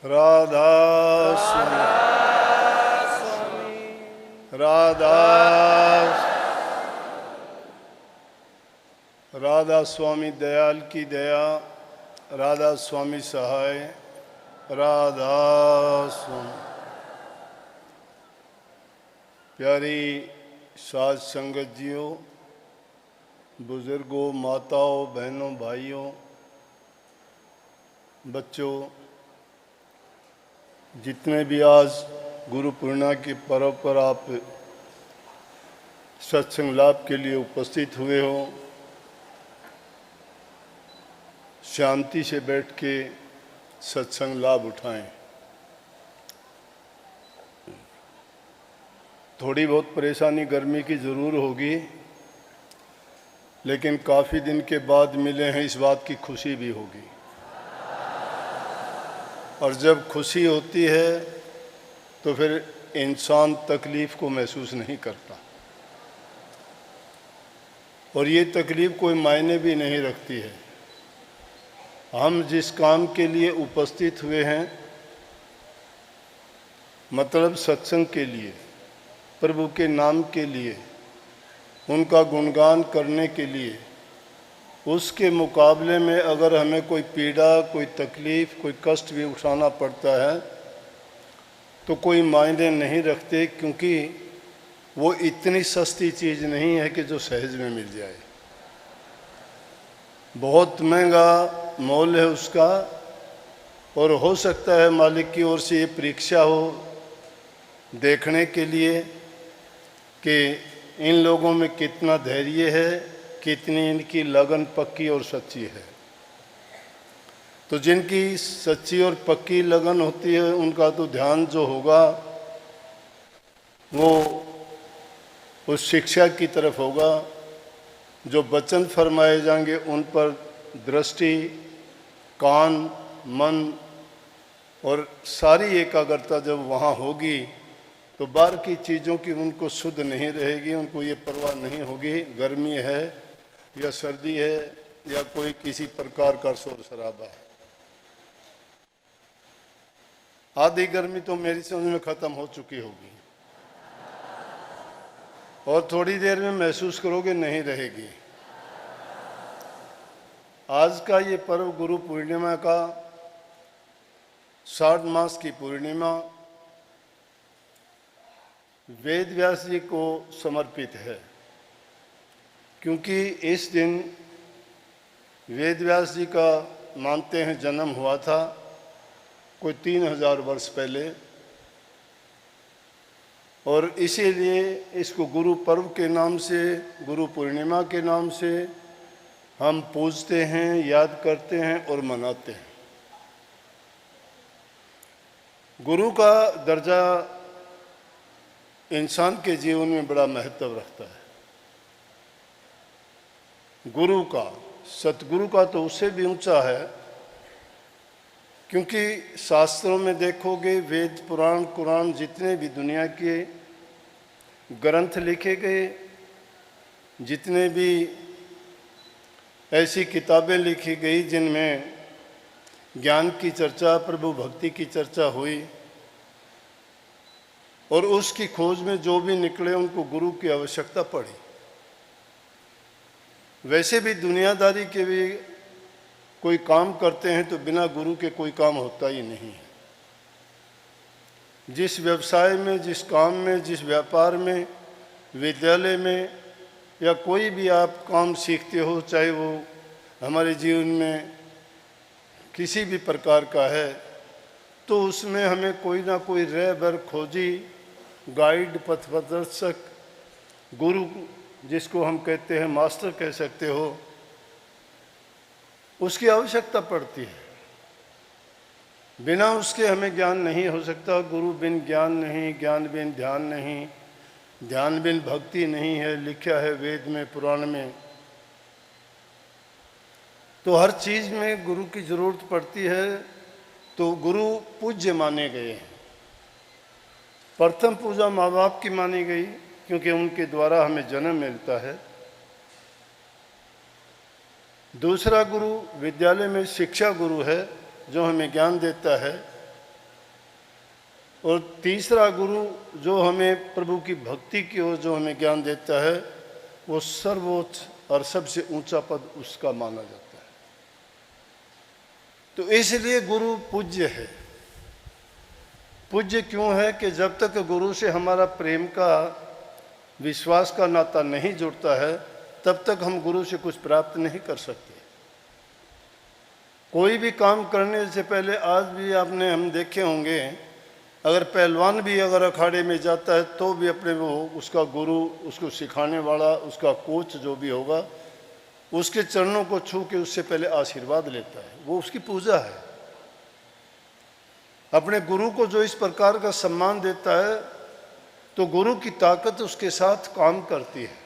राधा स्वामी, राधा राधा स्वामी दयाल की दया, राधा स्वामी सहाय, राधा स्वामी। प्यारी साध संगत जियों, बुजुर्गों, माताओं, बहनों, भाइयों, बच्चों, जितने भी आज गुरु पूर्णिमा के पर्व पर आप सत्संग लाभ के लिए उपस्थित हुए हो, शांति से बैठ के सत्संग लाभ उठाएं। थोड़ी बहुत परेशानी गर्मी की ज़रूर होगी, लेकिन काफ़ी दिन के बाद मिले हैं, इस बात की खुशी भी होगी। और जब खुशी होती है तो फिर इंसान तकलीफ़ को महसूस नहीं करता, और ये तकलीफ़ कोई मायने भी नहीं रखती है। हम जिस काम के लिए उपस्थित हुए हैं, मतलब सत्संग के लिए, प्रभु के नाम के लिए, उनका गुणगान करने के लिए, उसके मुकाबले में अगर हमें कोई पीड़ा, कोई तकलीफ़, कोई कष्ट भी उठाना पड़ता है तो कोई मायने नहीं रखते, क्योंकि वो इतनी सस्ती चीज़ नहीं है कि जो सहज में मिल जाए। बहुत महंगा मोल है उसका, और हो सकता है मालिक की ओर से ये परीक्षा हो देखने के लिए कि इन लोगों में कितना धैर्य है, कितनी इनकी लगन पक्की और सच्ची है। तो जिनकी सच्ची और पक्की लगन होती है, उनका तो ध्यान जो होगा वो उस शिक्षा की तरफ होगा, जो वचन फरमाए जाएंगे उन पर दृष्टि, कान, मन और सारी एकाग्रता जब वहाँ होगी तो बाहर की चीज़ों की उनको शुद्ध नहीं रहेगी, उनको ये परवाह नहीं होगी गर्मी है या सर्दी है या कोई किसी प्रकार का शोर शराबा है। आधी गर्मी तो मेरी समझ में ख़त्म हो चुकी होगी, और थोड़ी देर में महसूस करोगे नहीं रहेगी। आज का ये पर्व गुरु पूर्णिमा का, 60 मास की पूर्णिमा, वेद व्यास जी को समर्पित है, क्योंकि इस दिन वेद व्यास जी का मानते हैं जन्म हुआ था कोई 3000 वर्ष पहले, और इसीलिए इसको गुरु पर्व के नाम से, गुरु पूर्णिमा के नाम से हम पूजते हैं, याद करते हैं और मनाते हैं। गुरु का दर्जा इंसान के जीवन में बड़ा महत्व रखता है। गुरु का, सतगुरु का तो उससे भी ऊंचा है, क्योंकि शास्त्रों में देखोगे, वेद, पुराण, कुरान, जितने भी दुनिया के ग्रंथ लिखे गए, जितने भी ऐसी किताबें लिखी गई जिनमें ज्ञान की चर्चा, प्रभु भक्ति की चर्चा हुई, और उसकी खोज में जो भी निकले उनको गुरु की आवश्यकता पड़ी। वैसे भी दुनियादारी के भी कोई काम करते हैं तो बिना गुरु के कोई काम होता ही नहीं है। जिस व्यवसाय में, जिस काम में, जिस व्यापार में, विद्यालय में या कोई भी आप काम सीखते हो, चाहे वो हमारे जीवन में किसी भी प्रकार का है, तो उसमें हमें कोई ना कोई रहबर, खोजी, गाइड, पथ प्रदर्शक, गुरु जिसको हम कहते हैं, मास्टर कह सकते हो, उसकी आवश्यकता पड़ती है। बिना उसके हमें ज्ञान नहीं हो सकता। गुरु बिन ज्ञान नहीं, ज्ञान बिन ध्यान नहीं, ध्यान बिन भक्ति नहीं है, लिखा है वेद में, पुराण में। तो हर चीज़ में गुरु की ज़रूरत पड़ती है। तो गुरु पूज्य माने गए हैं। प्रथम पूजा माँ बाप की मानी गई, क्योंकि उनके द्वारा हमें जन्म मिलता है। दूसरा गुरु विद्यालय में शिक्षा गुरु है, जो हमें ज्ञान देता है। और तीसरा गुरु जो हमें प्रभु की भक्ति की ओर जो हमें ज्ञान देता है, वो सर्वोच्च और सबसे ऊंचा पद उसका माना जाता है। तो इसलिए गुरु पूज्य है। पूज्य क्यों है कि जब तक गुरु से हमारा प्रेम का, विश्वास का नाता नहीं जुड़ता है, तब तक हम गुरु से कुछ प्राप्त नहीं कर सकते। कोई भी काम करने से पहले, आज भी आपने हम देखे होंगे, अगर पहलवान भी अगर अखाड़े में जाता है तो भी अपने वो उसका गुरु, उसको सिखाने वाला, उसका कोच जो भी होगा, उसके चरणों को छू के उससे पहले आशीर्वाद लेता है। वो उसकी पूजा है। अपने गुरु को जो इस प्रकार का सम्मान देता है, तो गुरु की ताकत उसके साथ काम करती है।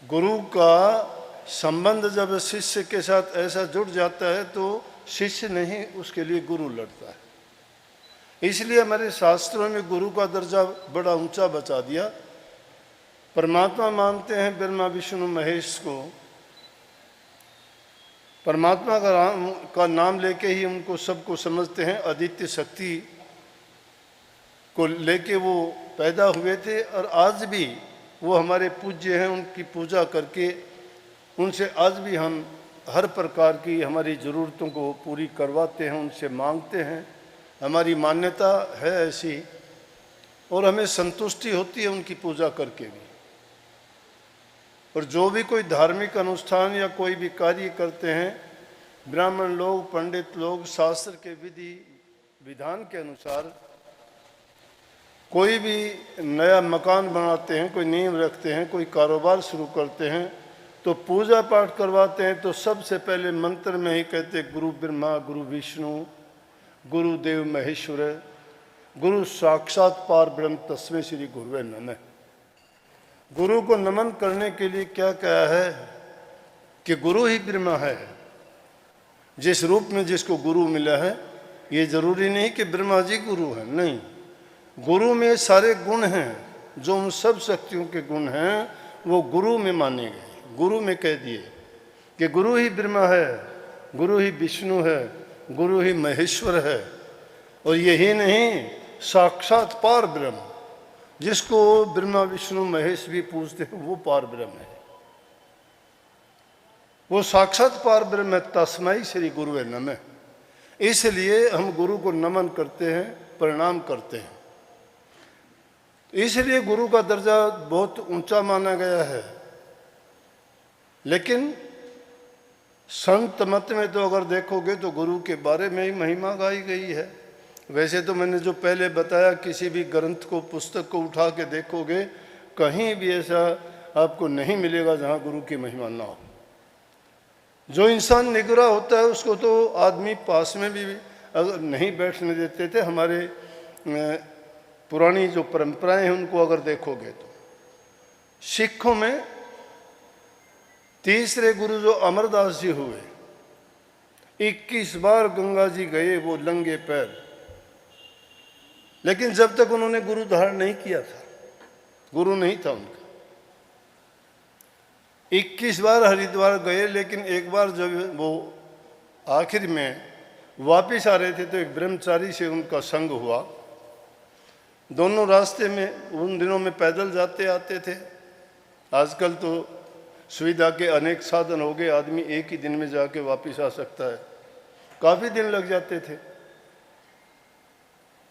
गुरु का संबंध जब शिष्य के साथ ऐसा जुड़ जाता है तो शिष्य नहीं, उसके लिए गुरु लड़ता है। इसलिए हमारे शास्त्रों में गुरु का दर्जा बड़ा ऊंचा बचा दिया। परमात्मा मानते हैं ब्रह्मा विष्णु महेश को। परमात्मा का नाम लेके ही उनको सबको समझते हैं। आदित्य शक्ति को लेके वो पैदा हुए थे और आज भी वो हमारे पूज्य हैं। उनकी पूजा करके उनसे आज भी हम हर प्रकार की हमारी ज़रूरतों को पूरी करवाते हैं, उनसे मांगते हैं। हमारी मान्यता है ऐसी, और हमें संतुष्टि होती है उनकी पूजा करके भी। और जो भी कोई धार्मिक अनुष्ठान या कोई भी कार्य करते हैं, ब्राह्मण लोग, पंडित लोग शास्त्र के विधि विधान के अनुसार कोई भी नया मकान बनाते हैं, कोई नींव रखते हैं, कोई कारोबार शुरू करते हैं, तो पूजा पाठ करवाते हैं तो सबसे पहले मंत्र में ही कहते गुरु ब्रह्मा गुरु विष्णु गुरुदेव महेश्वर गुरु साक्षात पार ब्रह्म तस्मै श्री गुरुवे नमः। गुरु को नमन करने के लिए क्या कहा है कि गुरु ही ब्रह्मा है। जिस रूप में जिसको गुरु मिला है, ये जरूरी नहीं कि ब्रह्मा जी गुरु है, नहीं। गुरु में सारे गुण हैं, जो उन सब शक्तियों के गुण हैं वो गुरु में माने गए। गुरु में कह दिए कि गुरु ही ब्रह्मा है, गुरु ही विष्णु है, गुरु ही महेश्वर है। और यही नहीं, साक्षात पार ब्रह्म, जिसको ब्रह्मा विष्णु महेश भी पूजते हैं, वो पार ब्रह्म है। वो साक्षात पार ब्रह्म है। तस्मै श्री गुरुवे नमः। इसलिए हम गुरु को नमन करते हैं, प्रणाम करते हैं। इसलिए गुरु का दर्जा बहुत ऊंचा माना गया है। लेकिन संत मत में तो अगर देखोगे तो गुरु के बारे में ही महिमा गाई गई है। वैसे तो मैंने जो पहले बताया, किसी भी ग्रंथ को, पुस्तक को उठा के देखोगे, कहीं भी ऐसा आपको नहीं मिलेगा जहाँ गुरु की महिमा ना हो। जो इंसान निगरा होता है उसको तो आदमी पास में भी अगर नहीं बैठने देते थे। हमारे पुरानी जो परंपराएं हैं उनको अगर देखोगे तो सिखों में तीसरे गुरु जो अमरदास जी हुए, 21 बार गंगा जी गए वो नंगे पैर, लेकिन जब तक उन्होंने गुरु धारण नहीं किया था, गुरु नहीं था उनका। 21 बार हरिद्वार गए, लेकिन एक बार जब वो आखिर में वापिस आ रहे थे तो एक ब्रह्मचारी से उनका संग हुआ। दोनों रास्ते में उन दिनों में पैदल जाते आते थे। आजकल तो सुविधा के अनेक साधन हो गए, आदमी एक ही दिन में जाके वापस आ सकता है। काफ़ी दिन लग जाते थे।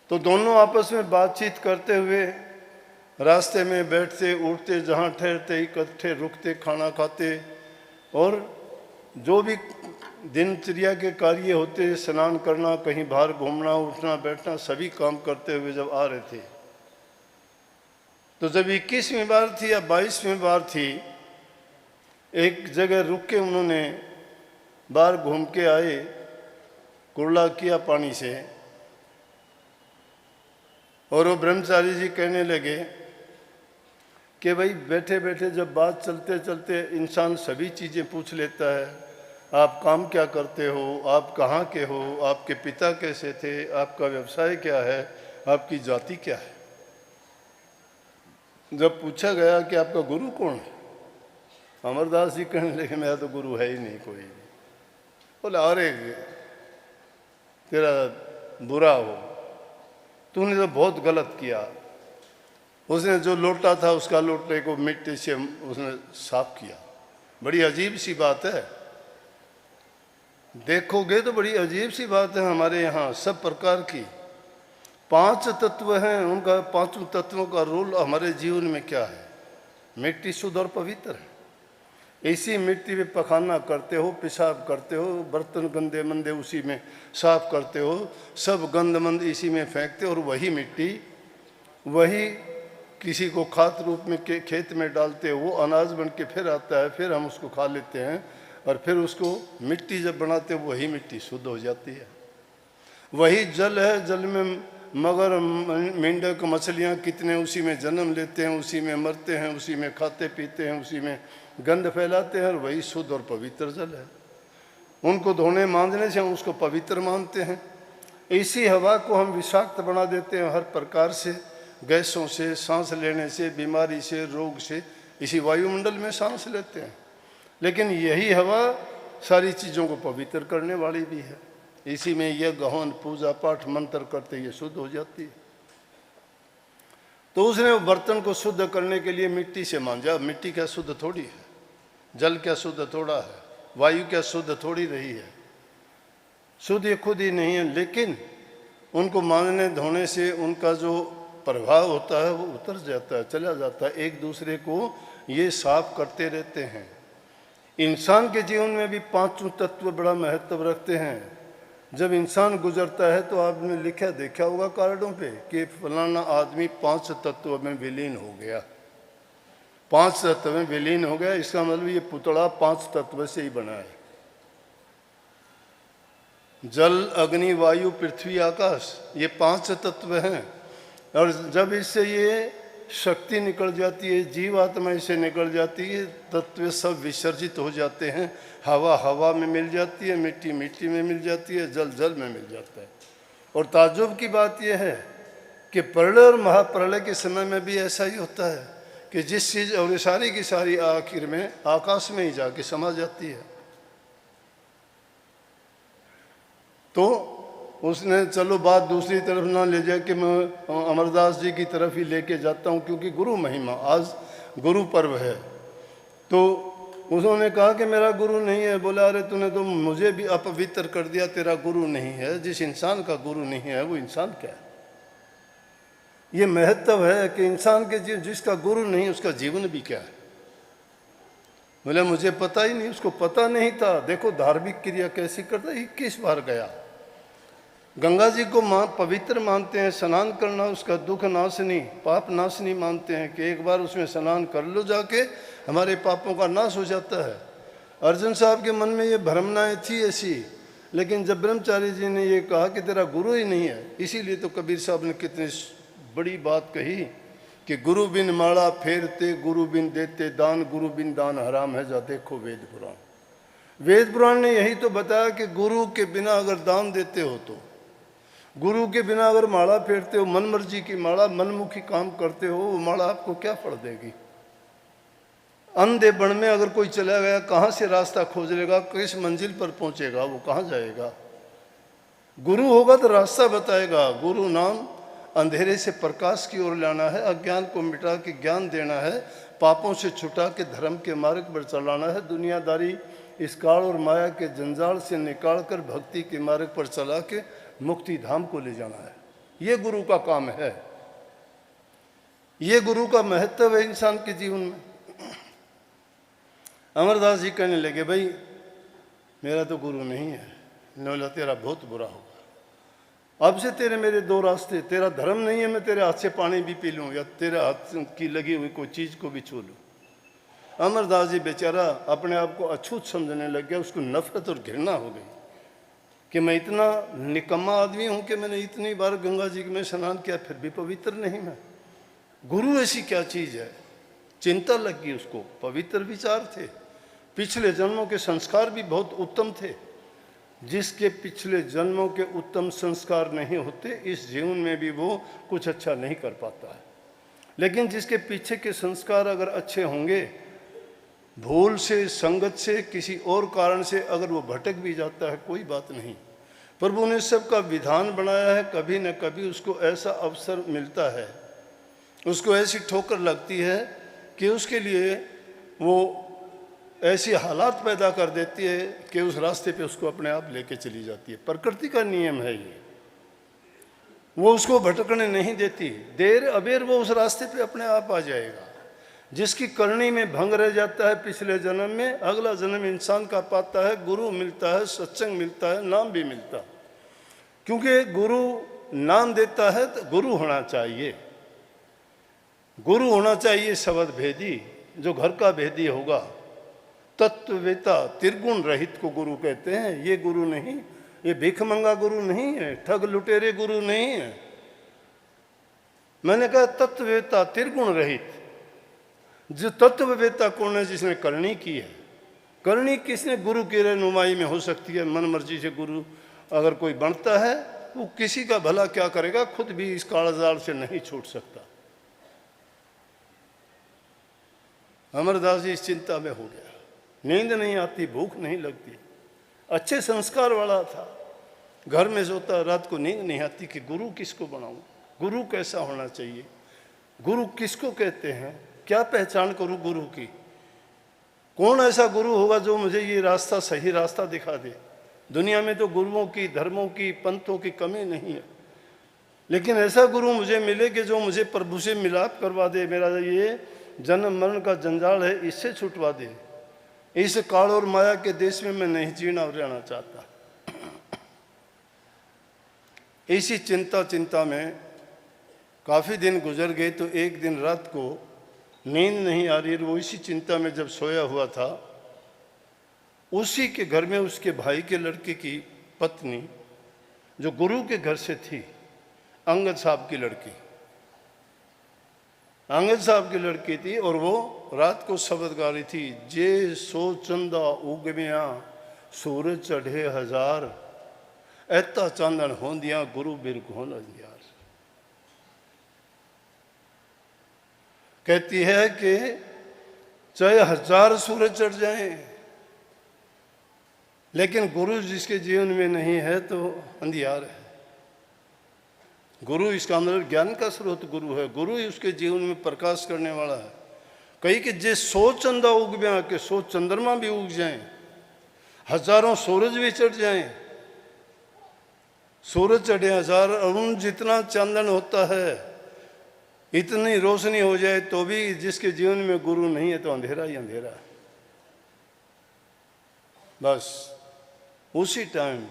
तो दोनों आपस में बातचीत करते हुए रास्ते में बैठते उठते, जहाँ ठहरते इकट्ठे रुकते, खाना खाते, और जो भी दिनचर्या के कार्य होते, स्नान करना, कहीं बाहर घूमना, उठना बैठना, सभी काम करते हुए जब आ रहे थे, तो जब 21वीं बार थी या 22वीं बार थी, एक जगह रुक के उन्होंने बाहर घूम के आए, कुर्ला किया पानी से, और वो ब्रह्मचारी जी कहने लगे कि भाई बैठे बैठे जब बात चलते चलते इंसान सभी चीज़ें पूछ लेता है। आप काम क्या करते हो, आप कहाँ के हो, आपके पिता कैसे थे, आपका व्यवसाय क्या है, आपकी जाति क्या है। जब पूछा गया कि आपका गुरु कौन है, अमरदास जी कहने लगे मेरा तो गुरु है ही नहीं कोई। बोला अरे तेरा बुरा हो, तूने तो बहुत गलत किया। उसने जो लोटा था उसका लोटे को मिट्टी से उसने साफ किया। बड़ी अजीब सी बात है, देखोगे तो बड़ी अजीब सी बात है। हमारे यहाँ सब प्रकार की 5 तत्व हैं, उनका 5 तत्वों का रोल हमारे जीवन में क्या है? मिट्टी शुद्ध और पवित्र है। इसी मिट्टी में पखाना करते हो, पेशाब करते हो, बर्तन गंदे मंदे उसी में साफ करते हो, सब गंद मंद इसी में फेंकते हो, और वही मिट्टी वही किसी को खाद रूप में खेत में डालते हो, वो अनाज बन के फिर आता है, फिर हम उसको खा लेते हैं, और फिर उसको मिट्टी जब बनाते हो वही मिट्टी शुद्ध हो जाती है। वही जल है, जल में मगर मेंढक मछलियाँ कितने उसी में जन्म लेते हैं, उसी में मरते हैं, उसी में खाते पीते हैं, उसी में गंध फैलाते हैं, और वही शुद्ध और पवित्र जल है। उनको धोने मांजने से हम उसको पवित्र मानते हैं। इसी हवा को हम विषाक्त बना देते हैं हर प्रकार से, गैसों से, सांस लेने से, बीमारी से, रोग से, इसी वायुमंडल में सांस लेते हैं। लेकिन यही हवा सारी चीज़ों को पवित्र करने वाली भी है। इसी में यज्ञ हवन पूजा पाठ मंत्र करते ये शुद्ध हो जाती है। तो उसने वो बर्तन को शुद्ध करने के लिए मिट्टी से मांजा। मिट्टी क्या शुद्ध थोड़ी है, जल क्या शुद्ध थोड़ा है, वायु क्या शुद्ध थोड़ी रही है, शुद्ध ये खुद ही नहीं है। लेकिन उनको मांजने धोने से उनका जो प्रभाव होता है वो उतर जाता है, चला जाता है। एक दूसरे को ये साफ करते रहते हैं। इंसान के जीवन में भी 5 तत्व बड़ा महत्व रखते हैं। जब इंसान गुजरता है तो आपने लिखा देखा होगा कार्डों पे कि फलाना आदमी 5 तत्व में विलीन हो गया, 5 तत्व में विलीन हो गया। इसका मतलब ये पुतला 5 तत्व से ही बना है। जल, अग्नि, वायु, पृथ्वी, आकाश, ये 5 तत्व हैं। और जब इससे ये शक्ति निकल जाती है, जीवात्मा इससे निकल जाती है, तत्व सब विसर्जित हो जाते हैं। हवा हवा में मिल जाती है, मिट्टी मिट्टी में मिल जाती है, जल जल में मिल जाता है। और ताज्जुब की बात यह है कि प्रलय और महाप्रलय के समय में भी ऐसा ही होता है कि जिस चीज़ और सारी की सारी आखिर में आकाश में ही जाके समा जाती है। तो उसने चलो बात दूसरी तरफ ना ले जाए कि मैं अमरदास जी की तरफ ही लेके जाता हूँ, क्योंकि गुरु महिमा, आज गुरु पर्व है। तो उन्होंने कहा कि मेरा गुरु नहीं है। बोला अरे तूने तो मुझे भी अपवित्र कर दिया, तेरा गुरु नहीं है। जिस इंसान का गुरु नहीं है वो इंसान क्या है? ये महत्व है कि इंसान के जिसका गुरु नहीं उसका जीवन भी क्या है। बोले मुझे पता ही नहीं, उसको पता नहीं था। देखो धार्मिक क्रिया कैसी करता है। 21 बार गया, गंगा जी को पवित्र मानते हैं। स्नान करना उसका दुख नाशनी, पाप नाशनी मानते हैं कि एक बार उसमें स्नान कर लो जाके, हमारे पापों का नाश हो जाता है। अर्जुन साहब के मन में ये भ्रमणाएँ थी ऐसी, लेकिन जब ब्रह्मचारी जी ने ये कहा कि तेरा गुरु ही नहीं है, इसीलिए तो कबीर साहब ने कितनी बड़ी बात कही कि गुरु बिन माला फेरते, गुरु बिन देते दान, गुरु बिन दान हराम है, जा देखो वेद पुराण। वेद पुराण ने यही तो बताया कि गुरु के बिना अगर दान देते हो, तो गुरु के बिना अगर माला फेरते हो, मन मर्जी की माला, मनमुखी काम करते हो, वो माला आपको क्या फल देगी? अंधे बन में अगर कोई चला गया, कहाँ से रास्ता खोज लेगा, किस मंजिल पर पहुंचेगा, वो कहाँ जाएगा? गुरु होगा तो रास्ता बताएगा। गुरु नाम अंधेरे से प्रकाश की ओर लाना है, अज्ञान को मिटा के ज्ञान देना है, पापों से छुटा के धर्म के मार्ग पर चलाना है, दुनियादारी इस काल और माया के जंजाल से निकाल कर भक्ति के मार्ग पर चला के मुक्ति धाम को ले जाना है। ये गुरु का काम है, ये गुरु का महत्व है इंसान के जीवन में। अमरदास जी कहने लगे भाई मेरा तो गुरु नहीं है। बोला तेरा बहुत बुरा होगा, अब से तेरे मेरे 2 रास्ते। तेरा धर्म नहीं है मैं तेरे हाथ से पानी भी पी लूँ या तेरे हाथ की लगी हुई कोई चीज़ को भी छू लूँ। अमरदास जी बेचारा अपने आप को अछूत समझने लग गया। उसको नफरत और घृणा हो गई कि मैं इतना निकम्मा आदमी हूँ कि मैंने इतनी बार गंगा जी में स्नान किया फिर भी पवित्र नहीं मैं। गुरु ऐसी क्या चीज़ है? चिंता लग गई उसको। पवित्र विचार थे, पिछले जन्मों के संस्कार भी बहुत उत्तम थे। जिसके पिछले जन्मों के उत्तम संस्कार नहीं होते, इस जीवन में भी वो कुछ अच्छा नहीं कर पाता है। लेकिन जिसके पीछे के संस्कार अगर अच्छे होंगे, भूल से, संगत से, किसी और कारण से अगर वो भटक भी जाता है कोई बात नहीं, प्रभु ने सबका विधान बनाया है, कभी न कभी उसको ऐसा अवसर मिलता है, उसको ऐसी ठोकर लगती है कि उसके लिए वो ऐसी हालात पैदा कर देती है कि उस रास्ते पे उसको अपने आप लेके चली जाती है। प्रकृति का नियम है ये, वो उसको भटकने नहीं देती। देर अबेर वो उस रास्ते पे अपने आप आ जाएगा। जिसकी करनी में भंग रह जाता है पिछले जन्म में, अगला जन्म इंसान का पाता है, गुरु मिलता है, सत्संग मिलता है, नाम भी मिलता है। क्योंकि गुरु नाम देता है तो गुरु होना चाहिए, गुरु होना चाहिए शब्द भेदी, जो घर का भेदी होगा, तत्ववेता, त्रिगुण रहित को गुरु कहते हैं। ये गुरु नहीं, ये भिखमंगा गुरु नहीं है, ठग लुटेरे गुरु नहीं है। मैंने कहा तत्ववेता त्रिगुण रहित। जो तत्ववेता कौन है? जिसने करनी की है। करनी किसने? गुरु की रहनुमाई में हो सकती है। मन मर्जी से गुरु अगर कोई बनता है, वो किसी का भला क्या करेगा, खुद भी इस कालजाल से नहीं छूट सकता। अमरदास जी इस चिंता में हो गया, नींद नहीं आती, भूख नहीं लगती। अच्छे संस्कार वाला था, घर में सोता, रात को नींद नहीं आती कि गुरु किसको बनाऊं, गुरु कैसा होना चाहिए, गुरु किसको कहते हैं, क्या पहचान करूं गुरु की, कौन ऐसा गुरु होगा जो मुझे ये रास्ता, सही रास्ता दिखा दे। दुनिया में तो गुरुओं की, धर्मों की, पंथों की कमी नहीं है, लेकिन ऐसा गुरु मुझे मिले कि जो मुझे प्रभु से मिलाप करवा दे, मेरा ये जन्म मरण का जंजाल है इससे छुटवा दे। इस काल और माया के देश में मैं नहीं जीना और रहना चाहता। इसी चिंता में काफ़ी दिन गुजर गए, तो एक दिन रात को नींद नहीं आ रही, वो इसी चिंता में जब सोया हुआ था, उसी के घर में उसके भाई के लड़के की पत्नी, जो गुरु के घर से थी, अंगद साहब की लड़की, अंगद साहब की लड़की थी, और वो रात को शब्द गा रही थी, जे सो चंदा उगमिया सूरज चढ़े हजार, ऐता चांदन होंदिया गुरु बिरग होन अंधियार। कहती है कि चाहे 1000 सूरज चढ़ जाएं, लेकिन गुरु जिसके जीवन में नहीं है तो अंधियार है। गुरु इसका मतलब ज्ञान का स्रोत गुरु है, गुरु ही उसके जीवन में प्रकाश करने वाला है। कही कि जे 100 चंदा उग गया, कि 100 चंद्रमा भी उग जाएं, 1000 सूरज भी चढ़ जाएं, सूरज चढ़े 1000, अरुण जितना चांदन होता है, इतनी रोशनी हो जाए, तो भी जिसके जीवन में गुरु नहीं है तो अंधेरा ही अंधेरा है। बस उसी टाइम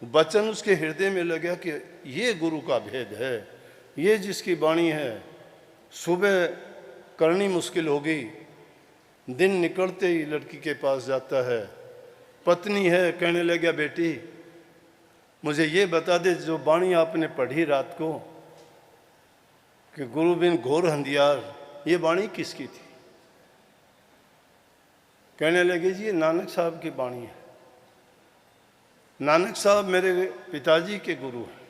वचन उसके हृदय में लगा कि ये गुरु का भेद है, ये जिसकी वाणी है। सुबह करनी मुश्किल हो गई, दिन निकलते ही लड़की के पास जाता है, पत्नी है, कहने लगा बेटी मुझे ये बता दे, जो वाणी आपने पढ़ी रात को कि गुरु बिन घोर अंधियार, ये वाणी किसकी थी? कहने लगे जी ये नानक साहब की वाणी है। नानक साहब मेरे पिताजी के गुरु हैं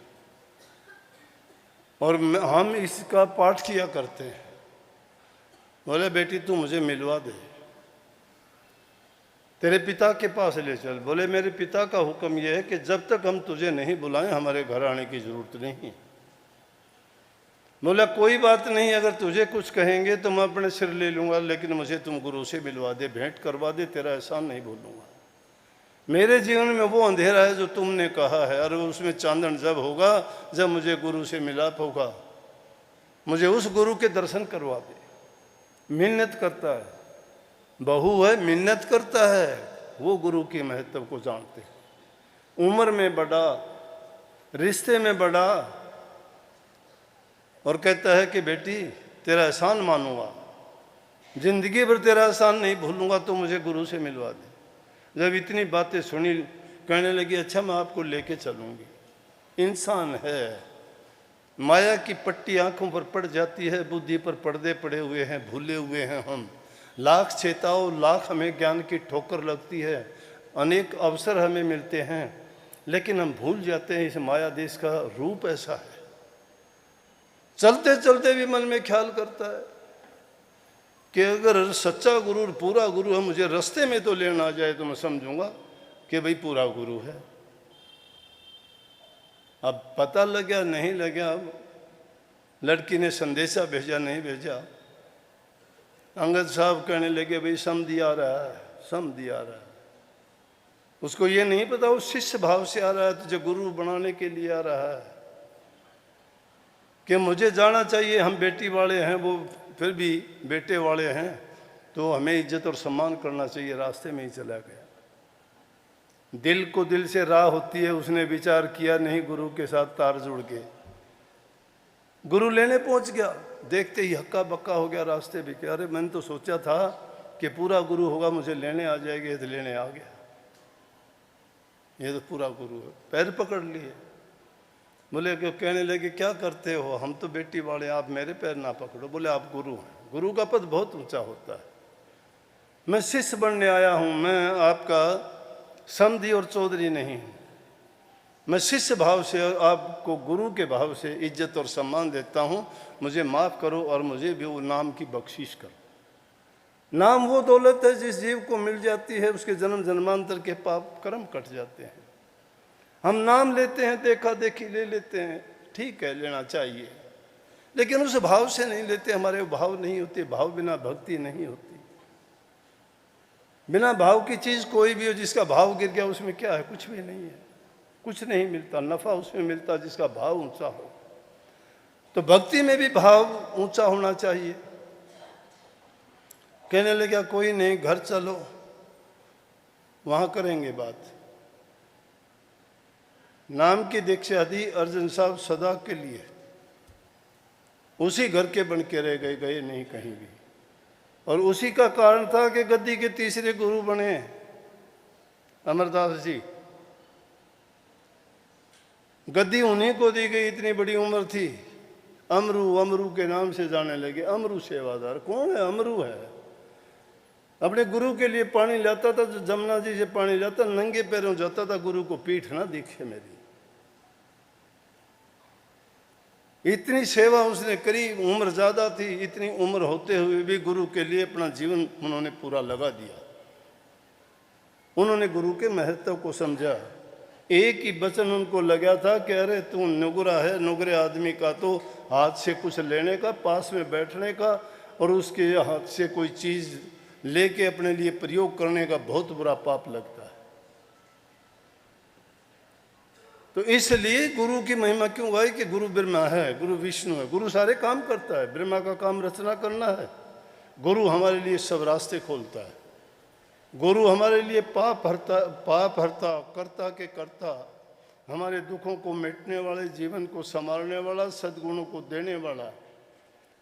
और हम इसका पाठ किया करते हैं। बोले बेटी तू मुझे मिलवा दे, तेरे पिता के पास ले चल। बोले मेरे पिता का हुक्म यह है कि जब तक हम तुझे नहीं बुलाएं हमारे घर आने की जरूरत नहीं। बोला कोई बात नहीं, अगर तुझे कुछ कहेंगे तो मैं अपने सिर ले लूँगा, लेकिन मुझे तुम गुरु से मिलवा दे, भेंट करवा दे, तेरा एहसान नहीं भूलूंगा। मेरे जीवन में वो अंधेरा है जो तुमने कहा है, और उसमें चांदन जब होगा जब मुझे गुरु से मिलाप होगा, मुझे उस गुरु के दर्शन करवा दे। मिन्नत करता है, बहू है मिन्नत करता है, वो गुरु के महत्व को जानते हैं। उम्र में बड़ा, रिश्ते में बड़ा, और कहता है कि बेटी तेरा एहसान मानूंगा, जिंदगी भर तेरा एहसान नहीं भूलूंगा, तो मुझे गुरु से मिलवा दे। जब इतनी बातें सुनी, कहने लगी अच्छा मैं आपको लेके चलूंगी। इंसान है, माया की पट्टी आंखों पर पड़ जाती है, बुद्धि पर पर्दे पड़े हुए हैं, भूले हुए हैं हम। लाख चेताओ, लाख हमें ज्ञान की ठोकर लगती है, अनेक अवसर हमें मिलते हैं, लेकिन हम भूल जाते हैं इस माया देश का रूप ऐसा है। चलते चलते भी मन में ख्याल करता है कि अगर सच्चा गुरु, पूरा गुरु है, मुझे रास्ते में तो लेना आ जाए तो मैं समझूंगा कि भाई पूरा गुरु है। अब पता लग गया नहीं लग गया, अब लड़की ने संदेशा भेजा नहीं भेजा, अंगद साहब कहने लगे भाई समधी आ रहा है, समधी आ रहा है। उसको ये नहीं पता वो शिष्य भाव से आ रहा है, तुझे गुरु बनाने के लिए आ रहा है कि मुझे जाना चाहिए, हम बेटी वाले हैं, वो फिर भी बेटे वाले हैं, तो हमें इज्जत और सम्मान करना चाहिए। रास्ते में ही चला गया। दिल को दिल से राह होती है, उसने विचार किया नहीं, गुरु के साथ तार जुड़ के गुरु लेने पहुंच गया। देखते ही हक्का बक्का हो गया रास्ते भी कि अरे मैंने तो सोचा था कि पूरा गुरु होगा, मुझे लेने आ जाएगा, तो लेने आ गया, ये तो पूरा गुरु है। पैर पकड़ लिए, बोले कि कहने लगे क्या करते हो, हम तो बेटी वाले, आप मेरे पैर ना पकड़ो। बोले आप गुरु हैं, गुरु का पद बहुत ऊंचा होता है, मैं शिष्य बनने आया हूं, मैं आपका समधी और चौधरी नहीं हूं, मैं शिष्य भाव से आपको गुरु के भाव से इज्जत और सम्मान देता हूं, मुझे माफ़ करो और मुझे भी वो नाम की बख्शिश करो। नाम वो दौलत है जिस जीव को मिल जाती है, उसके जन्म जन्मांतर के पाप कर्म कट जाते हैं। हम नाम लेते हैं, देखा देखी ले लेते हैं, ठीक है लेना चाहिए, लेकिन उस भाव से नहीं लेते, हमारे भाव नहीं होते। भाव बिना भक्ति नहीं होती। बिना भाव की चीज़ कोई भी हो, जिसका भाव गिर गया उसमें क्या है, कुछ भी नहीं है, कुछ नहीं मिलता। नफ़ा उसमें मिलता जिसका भाव ऊंचा हो। तो भक्ति में भी भाव ऊंचा होना चाहिए। कहने लगा कोई नहीं, घर चलो, वहां करेंगे बात। नाम की दीक्षा दी अर्जुन साहब सदा के लिए, उसी घर के बन के रह गए, गए नहीं कहीं भी। और उसी का कारण था कि गद्दी के तीसरे गुरु बने अमरदास जी। गद्दी उन्हीं को दी गई, इतनी बड़ी उम्र थी। अमरू अमरू के नाम से जाने लगे। अमरू सेवादार कौन है? अमरू है। अपने गुरु के लिए पानी लाता था, जो जमुना जी से पानी लाता, नंगे पैरों जाता था, गुरु को पीठ ना दिखे मेरी। इतनी सेवा उसने करी, उम्र ज्यादा थी, इतनी उम्र होते हुए भी गुरु के लिए अपना जीवन उन्होंने पूरा लगा दिया। उन्होंने गुरु के महत्व को समझा। एक ही वचन उनको लगा था कि अरे तू नुगरा है, नुगरे आदमी का तो हाथ से कुछ लेने का, पास में बैठने का और उसके हाथ से कोई चीज लेके अपने लिए प्रयोग करने का बहुत बुरा पाप लगता है। तो इसलिए गुरु की महिमा क्यों गाई कि गुरु ब्रह्मा है, गुरु विष्णु है। गुरु सारे काम करता है, ब्रह्मा का काम रचना करना है। गुरु हमारे लिए सब रास्ते खोलता है। गुरु हमारे लिए पाप हरता कर्ता के कर्ता, हमारे दुखों को मिटने वाले, जीवन को संभालने वाला, सद्गुणों को देने वाला,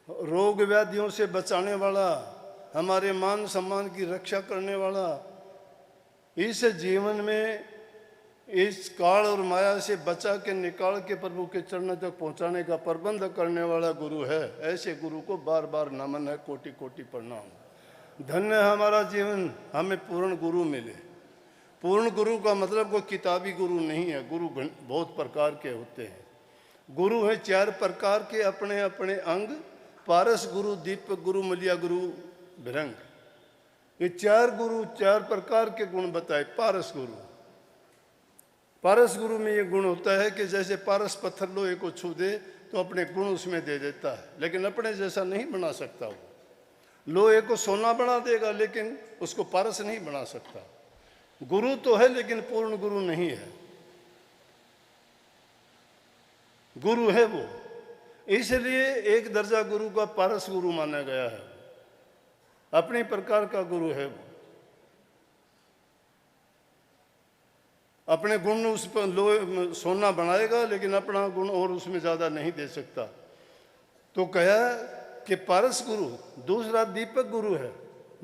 रोग व्याधियों से बचाने वाला, हमारे मान सम्मान की रक्षा करने वाला, इस जीवन में इस काल और माया से बचा के निकाल के प्रभु के चरणों तक पहुंचाने का प्रबंध करने वाला गुरु है। ऐसे गुरु को बार बार नमन है, कोटि कोटि प्रणाम। धन्य है हमारा जीवन, हमें पूर्ण गुरु मिले। पूर्ण गुरु का मतलब कोई किताबी गुरु नहीं है। गुरु बहुत प्रकार के होते हैं। गुरु है 4 प्रकार के, अपने अपने अंग। पारस गुरु, दीपक गुरु, मलिया गुरु, भृंग। ये 4 गुरु 4 प्रकार के गुण बताए। पारस गुरु, पारस गुरु में ये गुण होता है कि जैसे पारस पत्थर लोहे को छू दे तो अपने गुण उसमें दे देता है, लेकिन अपने जैसा नहीं बना सकता। वो लोहे को सोना बना देगा लेकिन उसको पारस नहीं बना सकता। गुरु तो है लेकिन पूर्ण गुरु नहीं है। गुरु है वो, इसलिए एक दर्जा गुरु का पारस गुरु माना गया है। अपने प्रकार का गुरु है वो। अपने गुण उस पर लोहे सोना बनाएगा लेकिन अपना गुण और उसमें ज़्यादा नहीं दे सकता। तो कहा कि पारस गुरु। दूसरा दीपक गुरु है।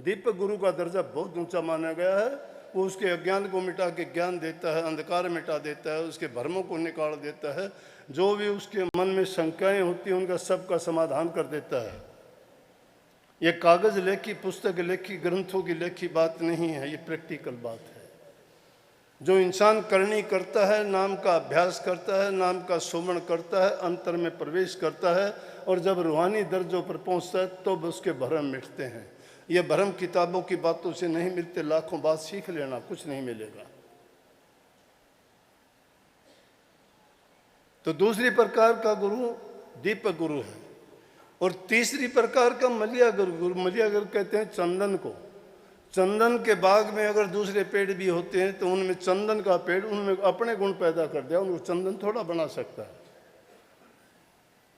दीपक गुरु का दर्जा बहुत ऊंचा माना गया है। वो उसके अज्ञान को मिटा के ज्ञान देता है, अंधकार मिटा देता है, उसके भ्रमों को निकाल देता है। जो भी उसके मन में शंकाएं होती हैं उनका सबका समाधान कर देता है। ये कागज लेखी, पुस्तक लेखी, ग्रंथों की लेखी बात नहीं है, ये प्रैक्टिकल बात है। जो इंसान करनी करता है, नाम का अभ्यास करता है, नाम का सुमरण करता है, अंतर में प्रवेश करता है और जब रूहानी दर्जों पर पहुंचता है तो उसके भ्रम मिटते हैं। ये भ्रम किताबों की बातों से नहीं मिलते। लाखों बात सीख लेना, कुछ नहीं मिलेगा। तो दूसरी प्रकार का गुरु दीपक गुरु है। और तीसरी प्रकार का मलिया गुरु, मलिया गुरु कहते हैं चंदन को। चंदन के बाग में अगर दूसरे पेड़ भी होते हैं तो उनमें चंदन का पेड़ उनमें अपने गुण पैदा कर दिया, उनको चंदन थोड़ा बना सकता है।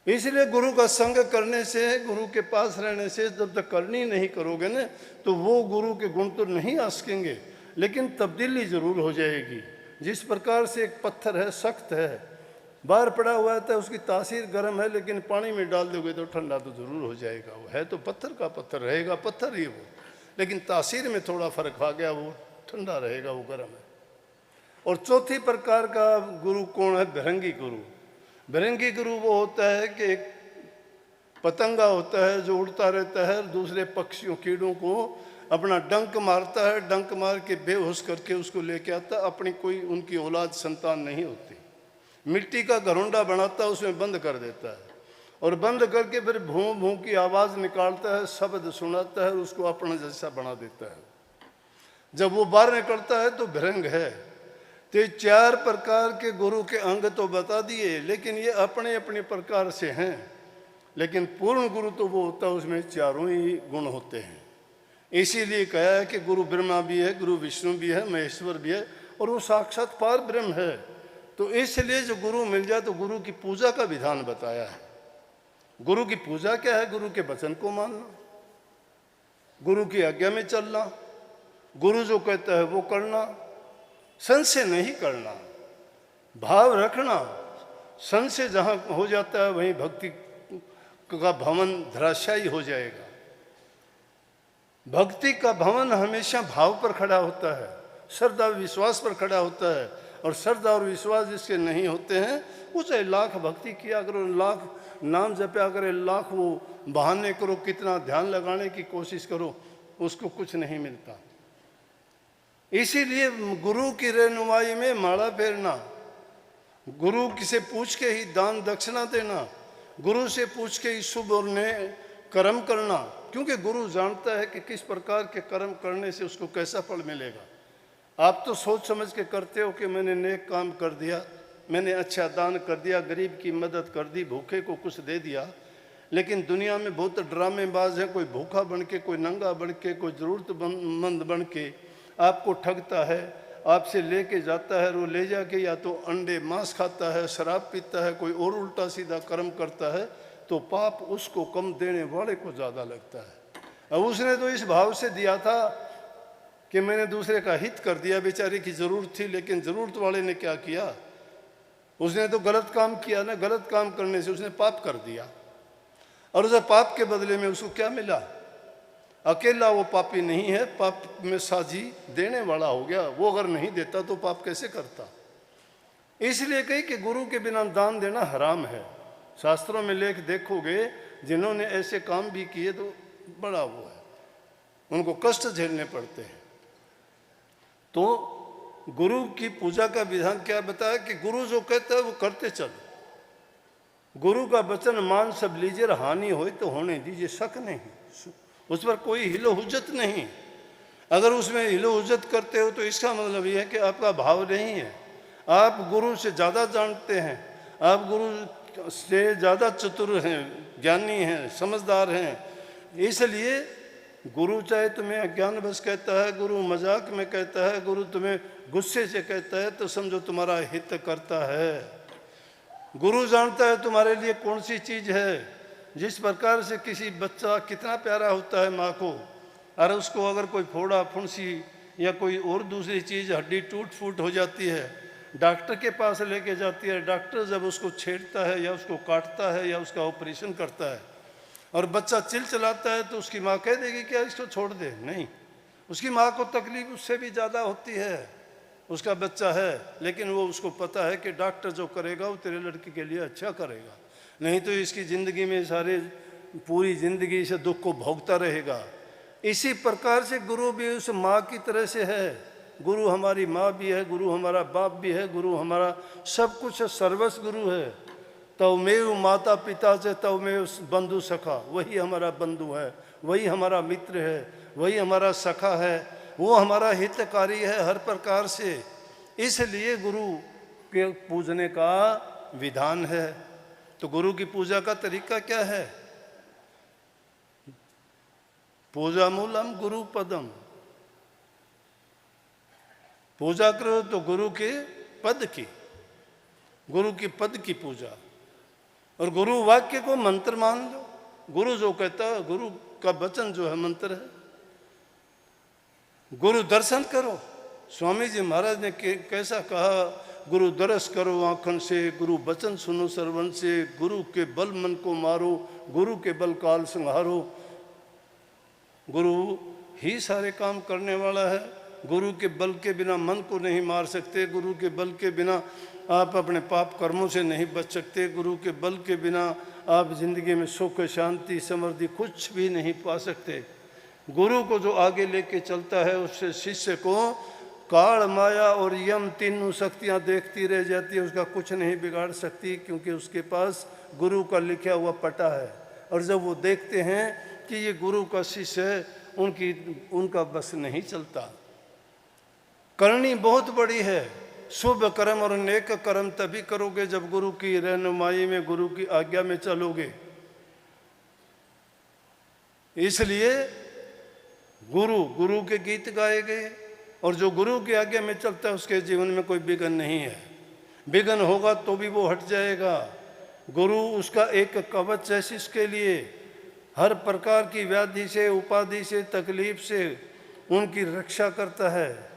इसलिए गुरु का संग करने से, गुरु के पास रहने से, जब तक करनी नहीं करोगे ना तो वो गुरु के गुण तो नहीं आ सकेंगे, लेकिन तब्दीली जरूर हो जाएगी। जिस प्रकार से एक पत्थर है, सख्त है, बाहर पड़ा हुआ है, उसकी तासीर गर्म है, लेकिन पानी में डाल दोगे तो ठंडा तो जरूर हो जाएगा। वो है तो पत्थर का पत्थर, रहेगा पत्थर ही वो, लेकिन तासीर में थोड़ा फर्क आ गया, वो ठंडा रहेगा, वो गर्म है। और चौथी प्रकार का गुरु कौन है? भृंगी गुरु। भृंगी गुरु वो होता है कि एक पतंगा होता है जो उड़ता रहता है, दूसरे पक्षियों कीड़ों को अपना डंक मारता है, डंक मार के बेहोश करके उसको लेके आता है। अपनी कोई उनकी औलाद संतान नहीं होती। मिट्टी का घरोंडा बनाता है, उसमें बंद कर देता है, और बंद करके फिर भूं भूं की आवाज़ निकालता है, शब्द सुनाता है, उसको अपना जैसा बना देता है। जब वो बाहर निकलता है तो भृंग है। तो ये चार प्रकार के गुरु के अंग तो बता दिए, लेकिन ये अपने अपने प्रकार से हैं। लेकिन पूर्ण गुरु तो वो होता है उसमें चारों ही गुण होते हैं। इसीलिए कहा है कि गुरु ब्रह्मा भी है, गुरु विष्णु भी है, महेश्वर भी है, और वो साक्षात पार ब्रह्म है। तो इसलिए जो गुरु मिल जाए तो गुरु की पूजा का विधान बताया है। गुरु की पूजा क्या है? गुरु के वचन को मानना, गुरु की आज्ञा में चलना, गुरु जो कहता है वो करना, संशय नहीं करना, भाव रखना। संशय जहाँ हो जाता है वहीं भक्ति का भवन धराशायी हो जाएगा। भक्ति का भवन हमेशा भाव पर खड़ा होता है, श्रद्धा विश्वास पर खड़ा होता है। और श्रद्धा और विश्वास जिसके नहीं होते हैं, वो चाहे लाख भक्ति किया करो, लाख नाम जपया करे, लाख वो बहाने करो, कितना ध्यान लगाने की कोशिश करो, उसको कुछ नहीं मिलता। इसीलिए गुरु की रहनुमाई में माला फेरना, गुरु से पूछ के ही दान दक्षिणा देना, गुरु से पूछ के ही शुभ और नए कर्म करना, क्योंकि गुरु जानता है कि किस प्रकार के कर्म करने से उसको कैसा फल मिलेगा। आप तो सोच समझ के करते हो कि मैंने नेक काम कर दिया, मैंने अच्छा दान कर दिया, गरीब की मदद कर दी, भूखे को कुछ दे दिया। लेकिन दुनिया में बहुत ड्रामेबाज हैं, कोई भूखा बन के, कोई नंगा बन के, कोई ज़रूरतमंद बन के आपको ठगता है, आपसे लेके जाता है, वो ले जाके या तो अंडे मांस खाता है, शराब पीता है, कोई और उल्टा सीधा कर्म करता है, तो पाप उसको कम देने वाले को ज़्यादा लगता है। अब उसने तो इस भाव से दिया था कि मैंने दूसरे का हित कर दिया, बेचारे की ज़रूरत थी, लेकिन ज़रूरत वाले ने क्या किया? उसने तो गलत काम किया ना, गलत काम करने से उसने पाप कर दिया। और उसे पाप के बदले में उसको क्या मिला? अकेला वो पापी नहीं है, पाप में साझी देने वाला हो गया। वो अगर नहीं देता तो पाप कैसे करता? इसलिए कही कि गुरु के बिना दान देना हराम है। शास्त्रों में लेख देखोगे, जिन्होंने ऐसे काम भी किए तो बड़ा वो है, उनको कष्ट झेलने पड़ते हैं। तो गुरु की पूजा का विधान क्या बताया कि गुरु जो कहता है वो करते चलो। गुरु का वचन मान सब लीजिए, हानि हो तो होने दीजिए, शक नहीं, उस पर कोई हिलो हुज्जत नहीं। अगर उसमें हिलो हुज्जत करते हो तो इसका मतलब यह है कि आपका भाव नहीं है, आप गुरु से ज़्यादा जानते हैं, आप गुरु से ज़्यादा चतुर हैं, ज्ञानी हैं, समझदार हैं। इसलिए गुरु चाहे तुम्हें अज्ञान बस कहता है, गुरु मजाक में कहता है, गुरु तुम्हें गुस्से से कहता है, तो समझो तुम्हारा हित करता है। गुरु जानता है तुम्हारे लिए कौन सी चीज़ है। जिस प्रकार से किसी बच्चा कितना प्यारा होता है माँ को, और उसको अगर कोई फोड़ा फुंसी या कोई और दूसरी चीज़, हड्डी टूट फूट हो जाती है, डॉक्टर के पास लेके जाती है। डॉक्टर जब उसको छेड़ता है या उसको काटता है या उसका ऑपरेशन करता है और बच्चा चिल्लाता है, तो उसकी माँ कह देगी क्या इसको छोड़ दे? नहीं, उसकी माँ को तकलीफ उससे भी ज़्यादा होती है, उसका बच्चा है, लेकिन वो उसको पता है कि डॉक्टर जो करेगा वो तेरे लड़के के लिए अच्छा करेगा, नहीं तो इसकी ज़िंदगी में सारे पूरी ज़िंदगी इसे दुख को भोगता रहेगा। इसी प्रकार से गुरु भी उस माँ की तरह से है। गुरु हमारी माँ भी है, गुरु हमारा बाप भी है, गुरु हमारा सब कुछ है, सर्वस्व गुरु है। तव में माता पिता से तव में बंधु सखा, वही हमारा बंधु है, वही हमारा मित्र है, वही हमारा सखा है, वो हमारा हितकारी है हर प्रकार से। इसलिए गुरु के पूजने का विधान है। तो गुरु की पूजा का तरीका क्या है? पूजा मूलम गुरु पदम, पूजा करो तो गुरु के पद की, गुरु की पद की पूजा। और गुरु वाक्य को मंत्र मान लो। गुरु जो कहता है, गुरु का वचन जो है मंत्र है। गुरु दर्शन करो। स्वामी जी महाराज ने कैसा कहा, गुरु दर्श करो आंखन से, गुरु वचन सुनो श्रवण से, गुरु के बल मन को मारो, गुरु के बल काल संहारो। गुरु ही सारे काम करने वाला है। गुरु के बल के बिना मन को नहीं मार सकते, गुरु के बल के बिना आप अपने पाप कर्मों से नहीं बच सकते, गुरु के बल के बिना आप जिंदगी में सुख शांति समृद्धि कुछ भी नहीं पा सकते। गुरु को जो आगे लेके चलता है उससे शिष्य को काल माया और यम तीनों शक्तियाँ देखती रह जाती है, उसका कुछ नहीं बिगाड़ सकती, क्योंकि उसके पास गुरु का लिखा हुआ पटा है। और जब वो देखते हैं कि ये गुरु का शिष्य है, उनका बस नहीं चलता। करनी बहुत बड़ी है। शुभ कर्म और नेक कर्म तभी करोगे जब गुरु की रहनुमाई में, गुरु की आज्ञा में चलोगे। इसलिए गुरु के गीत गाए गए, और जो गुरु की आज्ञा में चलता है उसके जीवन में कोई विघ्न नहीं है। विघ्न होगा तो भी वो हट जाएगा। गुरु उसका एक कवच है शिष्य के लिए। हर प्रकार की व्याधि से, उपाधि से, तकलीफ से उनकी रक्षा करता है।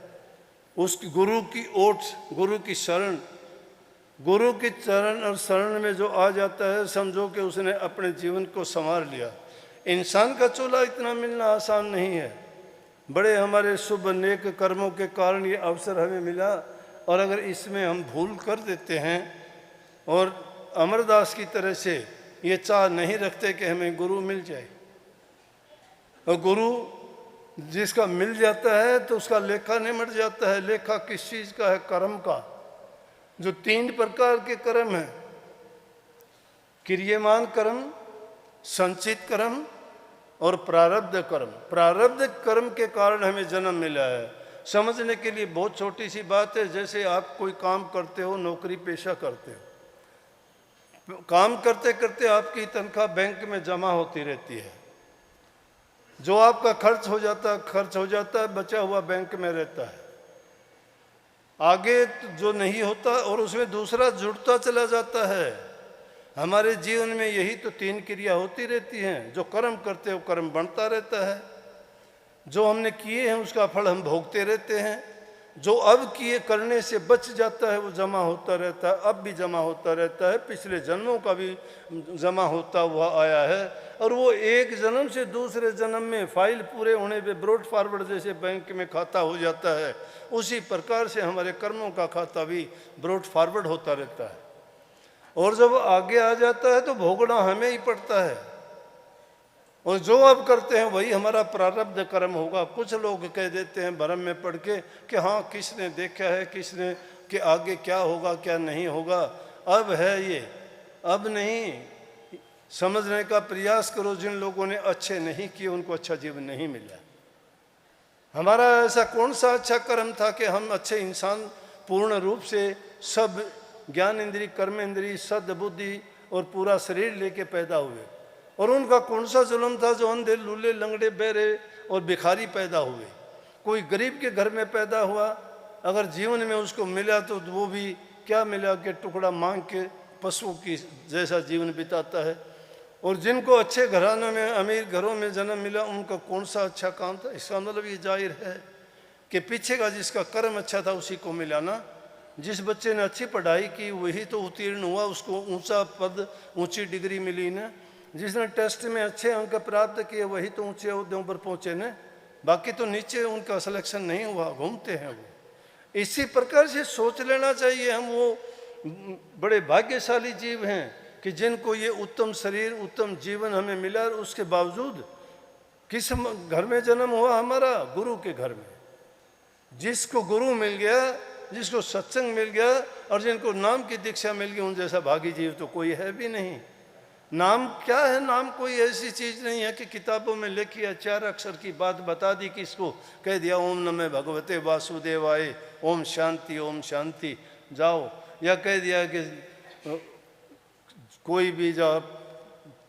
उस गुरु की ओट, गुरु की शरण, गुरु की चरण और शरण में जो आ जाता है, समझो कि उसने अपने जीवन को संवार लिया। इंसान का चोला इतना मिलना आसान नहीं है। बड़े हमारे शुभ नेक कर्मों के कारण ये अवसर हमें मिला, और अगर इसमें हम भूल कर देते हैं और अमरदास की तरह से ये चाह नहीं रखते कि हमें गुरु मिल जाए, और गुरु जिसका मिल जाता है तो उसका लेखा निमट जाता है। लेखा किस चीज़ का है? कर्म का। जो 3 प्रकार के कर्म हैं, क्रियमान कर्म, संचित कर्म और प्रारब्ध कर्म। प्रारब्ध कर्म के कारण हमें जन्म मिला है। समझने के लिए बहुत छोटी सी बात है। जैसे आप कोई काम करते हो, नौकरी पेशा करते हो, काम करते करते आपकी तनख्वाह बैंक में जमा होती रहती है। जो आपका खर्च हो जाता है, बचा हुआ बैंक में रहता है। आगे जो नहीं होता और उसमें दूसरा जुड़ता चला जाता है। हमारे जीवन में यही तो 3 क्रिया होती रहती हैं। जो कर्म करते हो, कर्म बढ़ता रहता है। जो हमने किए हैं उसका फल हम भोगते रहते हैं। जो अब किए करने से बच जाता है वो जमा होता रहता है, अब भी जमा होता रहता है, पिछले जन्मों का भी जमा होता हुआ आया है। और वो एक जन्म से दूसरे जन्म में फाइल पूरे होने पे ब्रॉड फॉरवर्ड जैसे बैंक में खाता हो जाता है, उसी प्रकार से हमारे कर्मों का खाता भी ब्रॉड फॉरवर्ड होता रहता है। और जब आगे आ जाता है तो भोगना हमें ही पड़ता है, और जो अब करते हैं वही हमारा प्रारब्ध कर्म होगा। कुछ लोग कह देते हैं भरम में पड़ के कि हाँ किसने देखा है, किसने कि आगे क्या होगा क्या नहीं होगा। अब है ये, अब नहीं। समझने का प्रयास करो। जिन लोगों ने अच्छे नहीं किए उनको अच्छा जीवन नहीं मिला। हमारा ऐसा कौन सा अच्छा कर्म था कि हम अच्छे इंसान पूर्ण रूप से सब ज्ञान इंद्री, कर्म इंद्री, सद्बुद्धि और पूरा शरीर लेके पैदा हुए? और उनका कौन सा जुल्म था जो अंधे, लूले, लंगड़े, बहरे और भिखारी पैदा हुए? कोई गरीब के घर में पैदा हुआ, अगर जीवन में उसको मिला तो वो भी क्या मिला कि टुकड़ा मांग के पशुओं की जैसा जीवन बिताता है। और जिनको अच्छे घरानों में, अमीर घरों में जन्म मिला, उनका कौन सा अच्छा काम था? इसका मतलब ये जाहिर है कि पीछे का जिसका कर्म अच्छा था उसी को मिला ना। जिस बच्चे ने अच्छी पढ़ाई की वही तो उत्तीर्ण हुआ, उसको ऊंचा पद, ऊंची डिग्री मिली ना। जिसने टेस्ट में अच्छे अंक प्राप्त किए वही तो ऊंचे ओहदों पर पहुंचे न। बाकी तो नीचे उनका सिलेक्शन नहीं हुआ, घूमते हैं वो। इसी प्रकार से सोच लेना चाहिए। हम वो बड़े भाग्यशाली जीव हैं कि जिनको ये उत्तम शरीर, उत्तम जीवन हमें मिला। और उसके बावजूद किस घर में जन्म हुआ हमारा? गुरु के घर में। जिसको गुरु मिल गया, जिसको सत्संग मिल गया और जिनको नाम की दीक्षा मिल गई, उन जैसा भागी जीव तो कोई है भी नहीं। नाम क्या है? नाम कोई ऐसी चीज नहीं है कि किताबों में लिखी है, 4 अक्षर की बात बता दी, किसको कह दिया ओम नमः भगवते वासुदेवाय, ओम शांति, ओम शांति, जाओ। या कह दिया कि कोई भी जो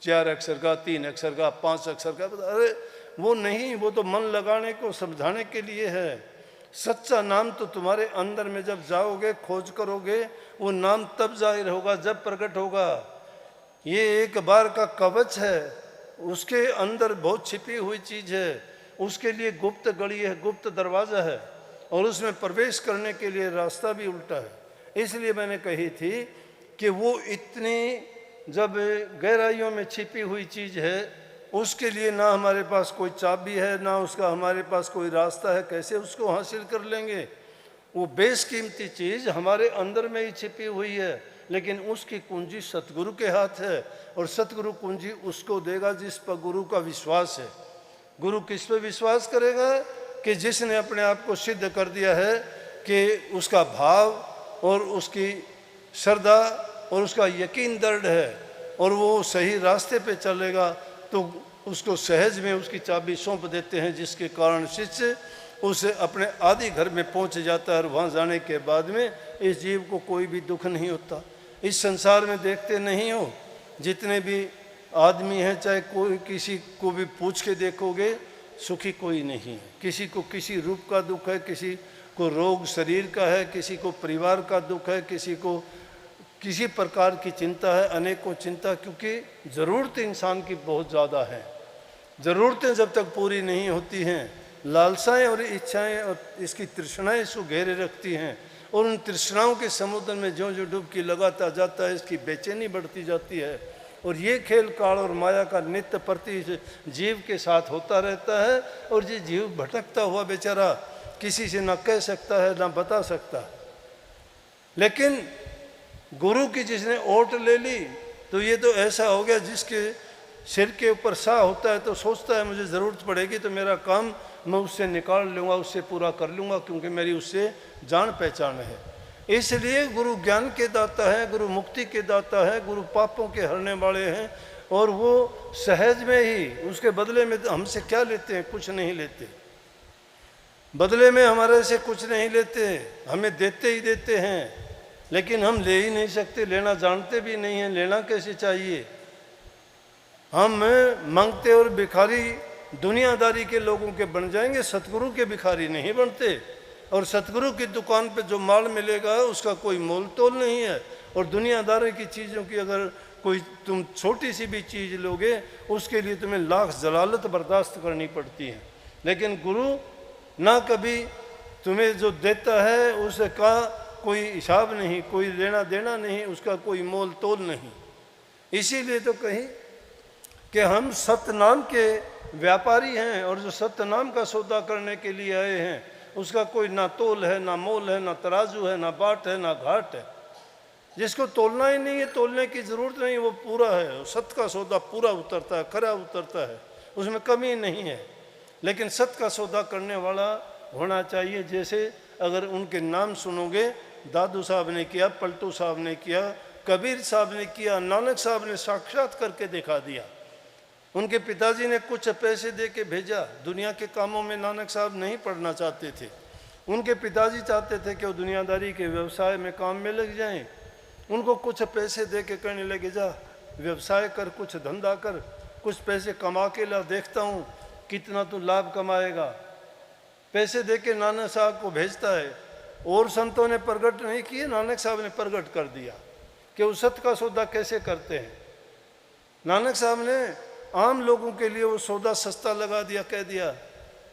4 अक्षर का, 3 अक्षर का, 5 अक्षर का, अरे वो नहीं, वो तो मन लगाने को, समझाने के लिए है। सच्चा नाम तो तुम्हारे अंदर में जब जाओगे, खोज करोगे, वो नाम तब जाहिर होगा जब प्रकट होगा। ये एक बार का कवच है, उसके अंदर बहुत छिपी हुई चीज है, उसके लिए गुप्त गली है, गुप्त दरवाज़ा है, और उसमें प्रवेश करने के लिए रास्ता भी उल्टा है। इसलिए मैंने कही थी कि वो इतनी जब गहराइयों में छिपी हुई चीज़ है, उसके लिए ना हमारे पास कोई चाबी है, ना उसका हमारे पास कोई रास्ता है, कैसे उसको हासिल कर लेंगे। वो बेशकीमती चीज़ हमारे अंदर में ही छिपी हुई है, लेकिन उसकी कुंजी सतगुरु के हाथ है, और सतगुरु कुंजी उसको देगा जिस पर गुरु का विश्वास है। गुरु किस पे विश्वास करेगा? कि जिसने अपने आप को सिद्ध कर दिया है कि उसका भाव और उसकी श्रद्धा और उसका यकीन दृढ़ है, और वो सही रास्ते पे चलेगा, तो उसको सहज में उसकी चाबी सौंप देते हैं, जिसके कारण शिष्य उसे अपने आदि घर में पहुंच जाता है। और वहाँ जाने के बाद में इस जीव को कोई भी दुख नहीं होता। इस संसार में देखते नहीं हो, जितने भी आदमी हैं, चाहे कोई किसी को भी पूछ के देखोगे, सुखी कोई नहीं है। किसी को किसी रूप का दुख है, किसी को रोग शरीर का है, किसी को परिवार का दुख है, किसी को किसी प्रकार की चिंता है, अनेकों चिंता, क्योंकि ज़रूरतें इंसान की बहुत ज़्यादा हैं। ज़रूरतें जब तक पूरी नहीं होती हैं, लालसाएं और इच्छाएं और इसकी तृष्णाएं इसको घेरे रखती हैं, और उन तृष्णाओं के समुद्र में जो जो डुबकी लगाता जाता है, इसकी बेचैनी बढ़ती जाती है। और ये खेल काल और माया का नित्य प्रति जीव के साथ होता रहता है, और ये जीव भटकता हुआ बेचारा किसी से ना कह सकता है, ना बता सकता। लेकिन गुरु की जिसने ओट ले ली, तो ये तो ऐसा हो गया जिसके सिर के ऊपर सा होता है, तो सोचता है मुझे ज़रूरत पड़ेगी तो मेरा काम मैं उससे निकाल लूँगा, उससे पूरा कर लूँगा, क्योंकि मेरी उससे जान पहचान है। इसलिए गुरु ज्ञान के दाता है, गुरु मुक्ति के दाता है, गुरु पापों के हरने वाले हैं, और वो सहज में ही उसके बदले में हमसे क्या लेते हैं? कुछ नहीं लेते। बदले में हमारे से कुछ नहीं लेते, हमें देते ही देते हैं, लेकिन हम ले ही नहीं सकते, लेना जानते भी नहीं हैं। लेना कैसे चाहिए? हम मांगते और भिखारी दुनियादारी के लोगों के बन जाएंगे, सतगुरु के भिखारी नहीं बनते। और सतगुरु की दुकान पे जो माल मिलेगा उसका कोई मोल तोल नहीं है, और दुनियादारी की चीज़ों की अगर कोई तुम छोटी सी भी चीज़ लोगे, उसके लिए तुम्हें लाख जलालत बर्दाश्त करनी पड़ती है। लेकिन गुरु ना कभी तुम्हें जो देता है उसका कोई हिसाब नहीं, कोई लेना देना नहीं, उसका कोई मोल तोल नहीं। इसीलिए तो कहीं कि हम सत्य नाम के व्यापारी हैं, और जो सत्य नाम का सौदा करने के लिए आए हैं, उसका कोई ना तोल है, ना मोल है, ना तराजू है, ना बाट है, ना घाट है। जिसको तोलना ही नहीं है, तोलने की ज़रूरत नहीं, वो पूरा है। सत्य का सौदा पूरा उतरता है, खरा उतरता है, उसमें कमी नहीं है। लेकिन सत्य का सौदा करने वाला होना चाहिए। जैसे अगर उनके नाम सुनोगे, दादू साहब ने किया, पलटू साहब ने किया, कबीर साहब ने किया, नानक साहब ने साक्षात करके दिखा दिया। उनके पिताजी ने कुछ पैसे दे के भेजा। दुनिया के कामों में नानक साहब नहीं पढ़ना चाहते थे। उनके पिताजी चाहते थे कि वो दुनियादारी के व्यवसाय में काम में लग जाएं। उनको कुछ पैसे दे के कहने लगे, जा व्यवसाय कर, कुछ धंधा कर, कुछ पैसे कमा के ला, देखता हूँ कितना तू लाभ कमाएगा। पैसे दे के नानक साहब को भेजता है। और संतों ने प्रकट नहीं किए, नानक साहब ने प्रकट कर दिया कि उस सत्य का सौदा कैसे करते हैं। नानक साहब ने आम लोगों के लिए वो सौदा सस्ता लगा दिया, कह दिया।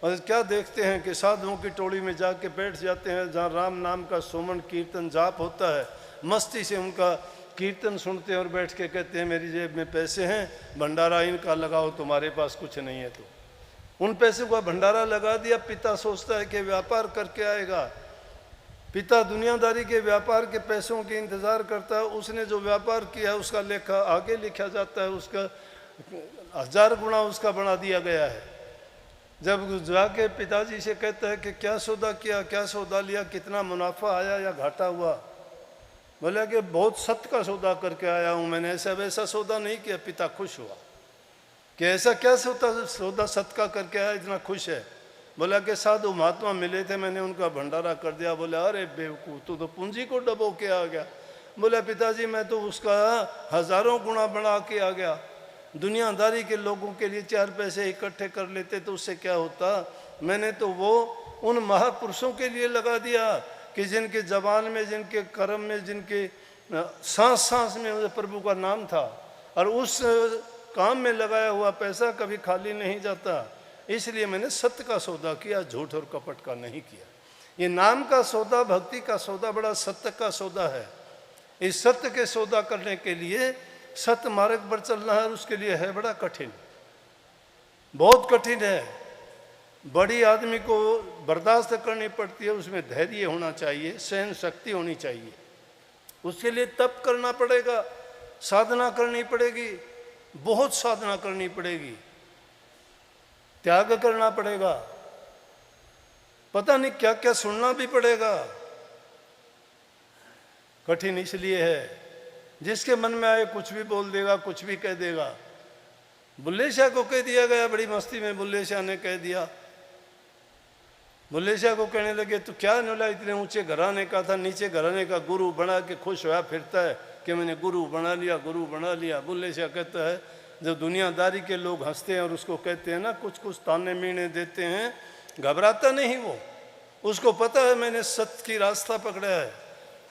और क्या देखते हैं कि साधुओं की टोली में जाके बैठ जाते हैं, जहाँ राम नाम का सुमन कीर्तन जाप होता है, मस्ती से उनका कीर्तन सुनते हैं और बैठ के कहते हैं मेरी जेब में पैसे हैं, भंडारा इनका लगाओ, तुम्हारे पास कुछ नहीं है। तो उन पैसों का भंडारा लगा दिया। पिता सोचता है कि व्यापार करके आएगा। पिता दुनियादारी के व्यापार के पैसों के इंतज़ार करता है। उसने जो व्यापार किया है उसका लेखा आगे लिखा जाता है, उसका 1000 गुना उसका बना दिया गया है। जब जाके पिताजी से कहता है कि क्या सौदा किया, क्या सौदा लिया, कितना मुनाफा आया या घाटा हुआ, बोला कि बहुत सत्य का सौदा करके आया हूँ, मैंने ऐसा वैसा सौदा नहीं किया। पिता खुश हुआ कि ऐसा क्या सौदा सत्य का करके आया, इतना खुश है। बोला कि साधु महात्मा मिले थे, मैंने उनका भंडारा कर दिया। बोले अरे बेवकूफ़, तू तो पूंजी को डबो के आ गया। बोला पिताजी मैं तो उसका हजारों गुना बढ़ा के आ गया। दुनियादारी के लोगों के लिए 4 पैसे इकट्ठे कर लेते तो उससे क्या होता, मैंने तो वो उन महापुरुषों के लिए लगा दिया कि जिनके जबान में, जिनके कर्म में, जिनके सांस सांस में प्रभु का नाम था, और उस काम में लगाया हुआ पैसा कभी खाली नहीं जाता। इसलिए मैंने सत्य का सौदा किया, झूठ और कपट का नहीं किया। ये नाम का सौदा, भक्ति का सौदा बड़ा सत्य का सौदा है। इस सत्य के सौदा करने के लिए सत्य मार्ग पर चलना है, उसके लिए है बड़ा कठिन, बहुत कठिन है। बड़ी आदमी को बर्दाश्त करनी पड़ती है, उसमें धैर्य होना चाहिए, सहन शक्ति होनी चाहिए। उसके लिए तप करना पड़ेगा, साधना करनी पड़ेगी, बहुत साधना करनी पड़ेगी, त्याग करना पड़ेगा, पता नहीं क्या क्या सुनना भी पड़ेगा। कठिन इसलिए है, जिसके मन में आए कुछ भी बोल देगा, कुछ भी कह देगा। बुल्ले शाह को कह दिया गया, बड़ी मस्ती में बुल्ले शाह ने कह दिया। बुल्ले शाह को कहने लगे तो क्या नोला, इतने ऊंचे घराने का था, नीचे घराने का गुरु बना के खुश होया फिरता है कि मैंने गुरु बना लिया, गुरु बना लिया। बुल्ले शाह कहता है, जब दुनियादारी के लोग हंसते हैं और उसको कहते हैं ना, कुछ कुछ ताने मीने देते हैं, घबराता नहीं वो। उसको पता है मैंने सत्य की रास्ता पकड़ा है।